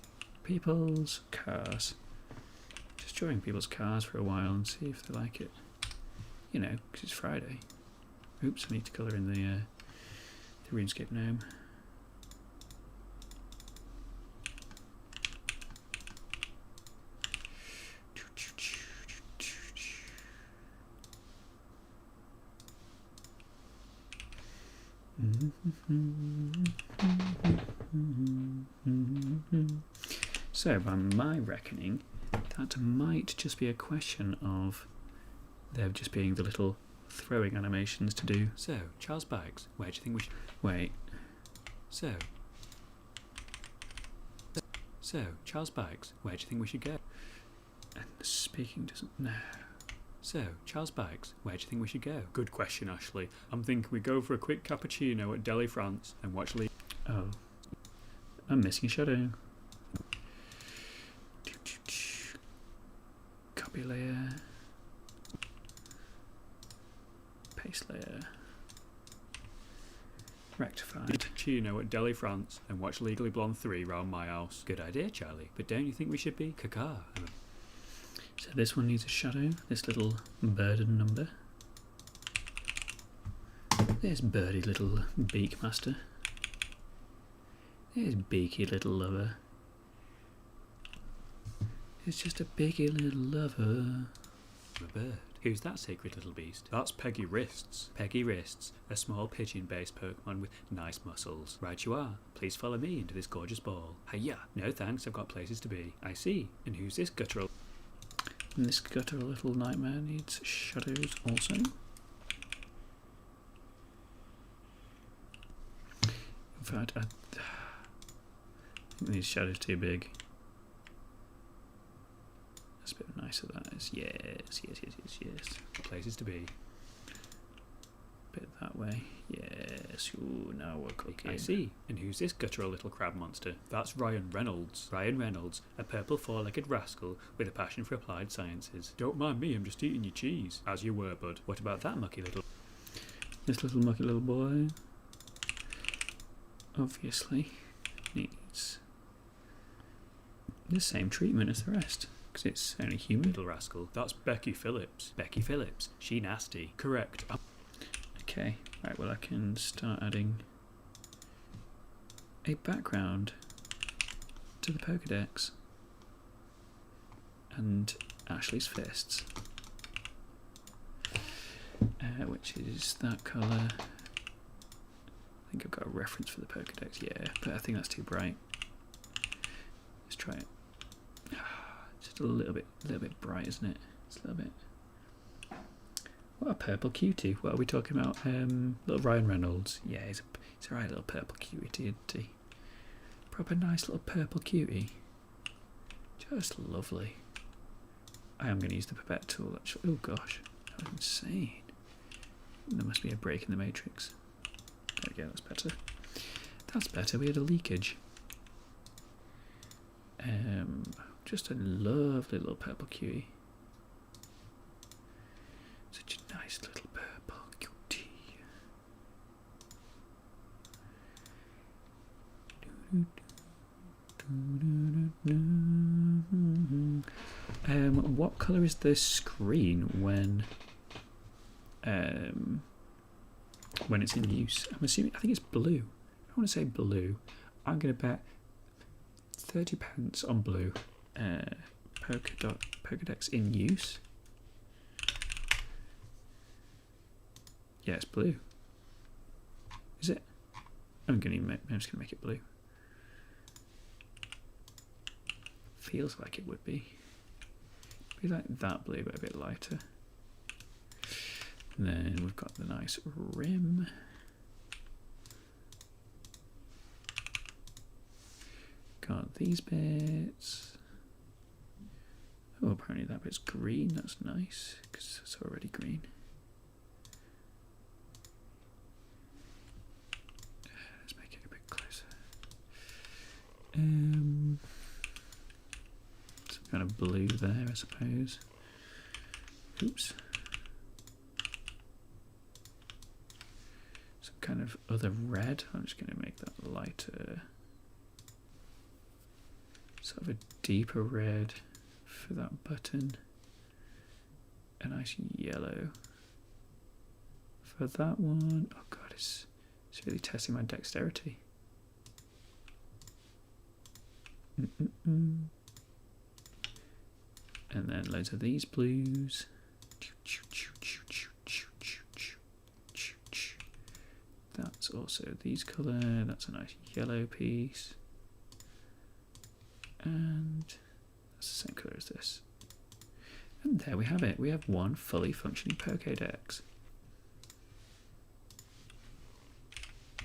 People's cars. Just drawing people's cars for a while and see if they like it. You know, because it's Friday. Oops, I need to colour in the RuneScape gnome. So, by my reckoning, that might just be a question of there just being the little throwing animations to do. So, Charles Bags, where do you think we should... Wait. So, Charles Bags, where do you think we should go? And the speaking doesn't... No. So, Charles Bags, where do you think we should go? Good question, Ashley. I'm thinking we go for a quick cappuccino at Delhi, France, and watch Lee. Oh. I'm missing a shadow. Copy layer. Paste layer. Rectified. Cappuccino at Delhi, France, and watch Legally Blonde 3 round my house. Good idea, Charlie. But don't you think we should be caca? So this one needs a shadow, this little burden number. There's Birdie little beak master. There's Beaky little lover. It's just a beaky little lover. A bird. Who's that sacred little beast? That's Peggy Wrists. Peggy Wrists, a small pigeon-based Pokemon with nice muscles. Right you are. Please follow me into this gorgeous ball. Hiya. No thanks, I've got places to be. I see. And who's this guttural... And this guttural little nightmare needs shadows also. In fact, I think these shadows too big. That's a bit nicer, that is. Yes. Places to be. Bit that way. Yes. Ooh, now we're clicking. I see. And who's this guttural little crab monster? That's Ryan Reynolds. Ryan Reynolds, a purple four-legged rascal with a passion for applied sciences. Don't mind me, I'm just eating your cheese. As you were, bud. What about that mucky little... This little mucky little boy obviously needs the same treatment as the rest, because it's only human. Little rascal. That's Becky Phillips. Becky Phillips. She nasty. Correct. Okay, right, well I can start adding a background to the Pokedex. And Ashley's fists. Which is that colour. I think I've got a reference for the Pokedex, yeah, but I think that's too bright. Let's try it. Just a little bit bright, isn't it? It's a little bit. What a purple cutie. What are we talking about? Little Ryan Reynolds. Yeah, he's a right little purple cutie, isn't he? Proper nice little purple cutie. Just lovely. I am going to use the pipette tool, actually. Oh gosh, that was insane. There must be a break in the matrix. There we go, that's better. That's better, we had a leakage. Just a lovely little purple cutie. Such a nice little purple cutie. What colour is the screen when it's in use? I think it's blue. I want to say blue. I'm going to bet 30 pence on blue. Pokedex in use. Yeah, it's blue. Is it? I'm just going to make it blue. Feels like it would be. Be like that blue, but a bit lighter. And then we've got the nice rim. Got these bits. Oh, apparently that bit's green. That's nice because it's already green. Let's make it a bit closer. Some kind of blue there, I suppose. Oops. Some kind of other red. I'm just going to make that lighter. Sort of a deeper red for that button. A nice yellow for that one. Oh god, it's really testing my dexterity. And then loads of these blues. That's also these colour. That's a nice yellow piece. And that's the same colour as this. And there we have it. We have one fully functioning Pokédex.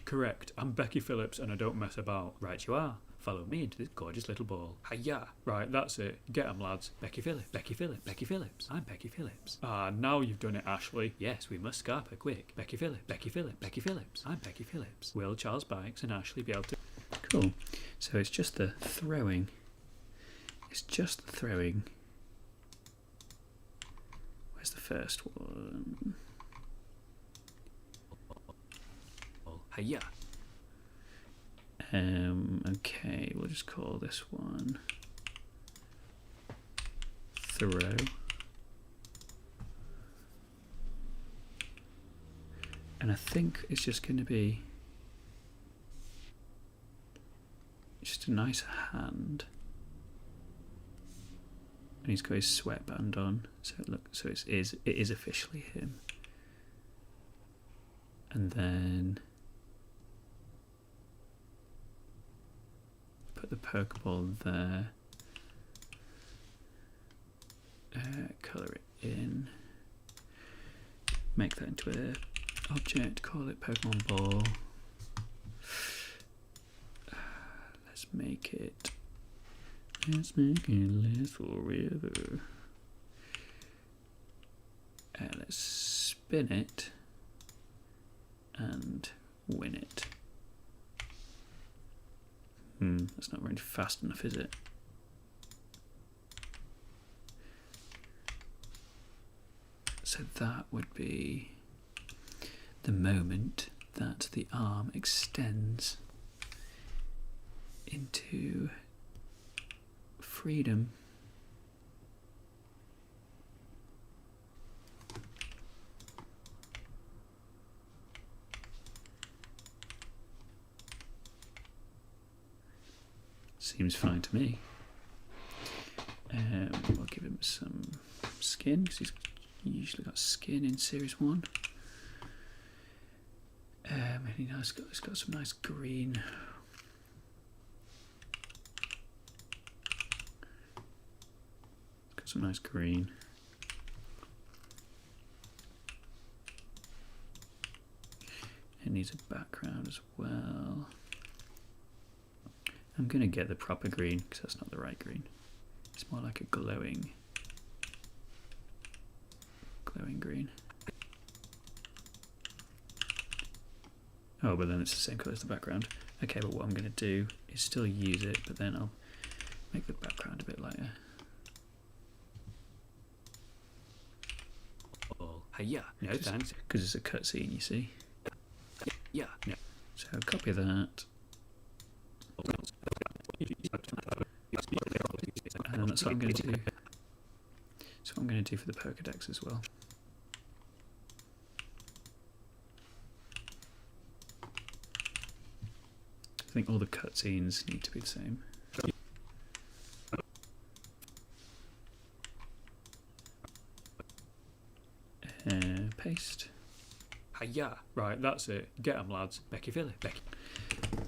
Correct. I'm Becky Phillips and I don't mess about. Right you are. Follow me into this gorgeous little ball. Hiya! Right, that's it. Get 'em, lads. Becky Phillips, Becky Phillips, Becky Phillips. I'm Becky Phillips. Ah, now you've done it, Ashley. Yes, we must scarper quick. Becky Phillips, Becky Phillips, Becky Phillips. I'm Becky Phillips. Will Charles Bikes and Ashley be able to... Cool. So it's just the throwing. It's just the throwing. Where's the first one? Hiya! Okay, we'll just call this one throw. And I think it's just going to be just a nice hand. And he's got his sweatband on, so it is officially him. And then put the Pokeball there. Colour it in. Make that into an object. Call it Pokemon Ball. Let's make it last forever. Let's spin it and win it. That's not very fast enough, is it? So that would be the moment that the arm extends into freedom. Seems fine to me. We'll give him some skin, because he's usually got skin in Series 1. And he's got some nice green. Got some nice green. It needs a background as well. I'm going to get the proper green, because that's not the right green. It's more like a glowing green. Oh, but then it's the same colour as the background. Okay, but what I'm going to do is still use it, but then I'll make the background a bit lighter. Oh, hiya. No thanks. Because it's a cutscene, you see. Yeah. No. So copy that. And that's what I'm going to do. That's what I'm going to do for the Pokedex as well. I think all the cutscenes need to be the same. Paste. Hiya. Right, that's it. Get 'em, lads. Becky Phillip. Becky.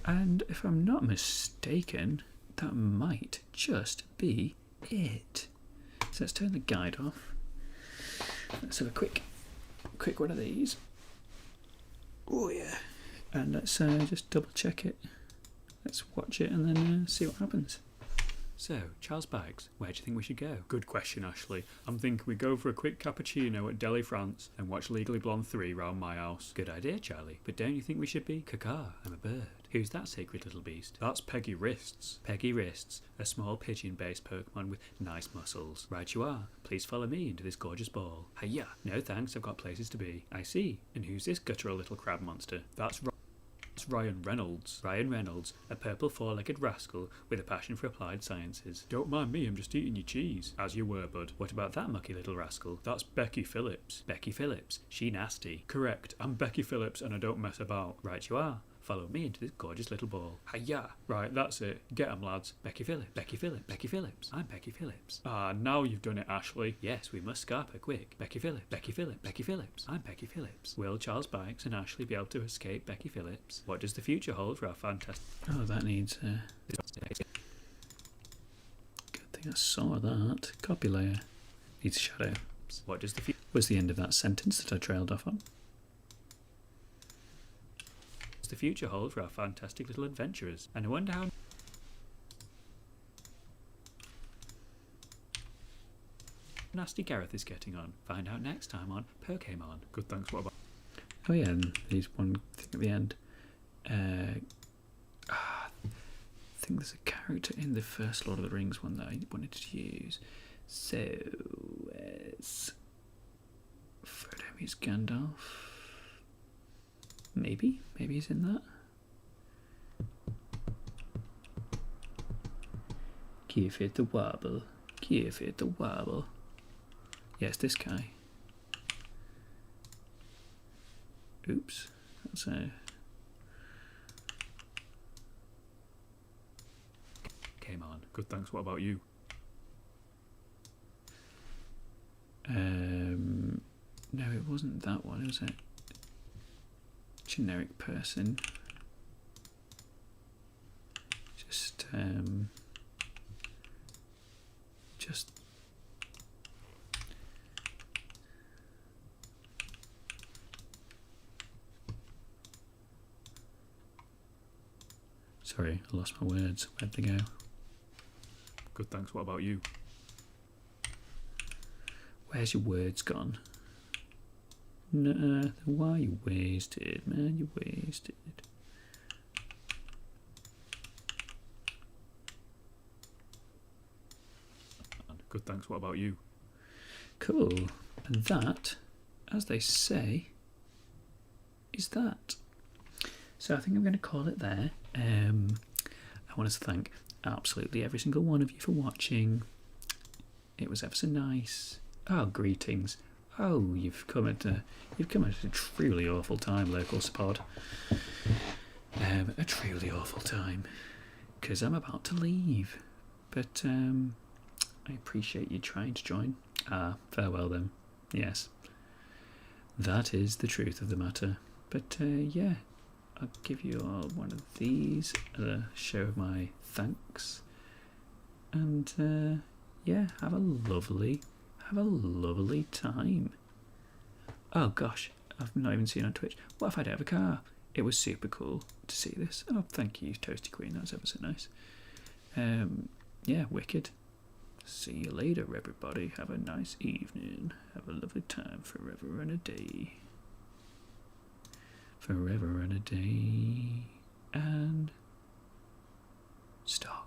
And if I'm not mistaken, that might just be it. So let's turn the guide off. Let's have a quick one of these. Oh yeah. And let's just double check it. Let's watch it and then see what happens. So, Charles Bags, where do you think we should go? Good question, Ashley. I'm thinking we go for a quick cappuccino at Delhi, France, and watch Legally Blonde 3 round my house. Good idea, Charlie. But don't you think we should be? Caca, I'm a bird. Who's that sacred little beast? That's Peggy Wrists. Peggy Wrists, a small pigeon-based Pokemon with nice muscles. Right you are. Please follow me into this gorgeous ball. Hiya. No thanks, I've got places to be. I see. And who's this guttural little crab monster? That's Ryan Reynolds. Ryan Reynolds, a purple four-legged rascal with a passion for applied sciences. Don't mind me, I'm just eating your cheese. As you were, bud. What about that mucky little rascal? That's Becky Phillips. Becky Phillips. She nasty. Correct. I'm Becky Phillips and I don't mess about. Right you are. Follow me into this gorgeous little ball. Hiya. Right, that's it. Get 'em, lads. Becky Phillips. Becky Phillips. Becky Phillips. I'm Becky Phillips. Ah, now you've done it, Ashley. Yes, we must scarper quick. Becky Phillips. Becky Phillips. Becky Phillips. I'm Becky Phillips. Will Charles Bikes and Ashley be able to escape Becky Phillips? What does the future hold for our fantastic... Oh, that needs... Good thing I saw that. Copy layer. Needs shadow. What does the future... Was the end of that sentence that I trailed off on. The future hold for our fantastic little adventurers, and I wonder how nasty Gareth is getting on. Find out next time on Pokemon. Good thanks, what about... Oh yeah, and there's one thing at the end. I think there's a character in the first Lord of the Rings one that I wanted to use. So, Frodo meets Gandalf. Maybe he's in that. Give it the wobble. Give it the wobble. Yes, this guy. Oops. That's a... Came on. Good thanks, what about you? No, it wasn't that one, was it? Generic person. Just sorry, I lost my words. Where'd they go? Good thanks, what about you? Where's your words gone? Nah, why you wasted, man? You wasted. Good thanks, what about you? Cool. And that, as they say, is that. So I think I'm going to call it there. I want to thank absolutely every single one of you for watching. It was ever so nice. Oh, greetings. Oh, you've come at a truly awful time, local spod. A truly awful time. because I'm about to leave. But I appreciate you trying to join. Farewell then. Yes. That is the truth of the matter. But yeah, I'll give you all one of these as a show of my thanks. And yeah, have a lovely time. Oh gosh, I've not even seen on Twitch. What if I don't have a car? It was super cool to see this. Oh, thank you, Toasty Queen. That was ever so nice. Yeah, wicked. See you later, everybody. Have a nice evening. Have a lovely time. Forever and a day. Forever and a day. And stop.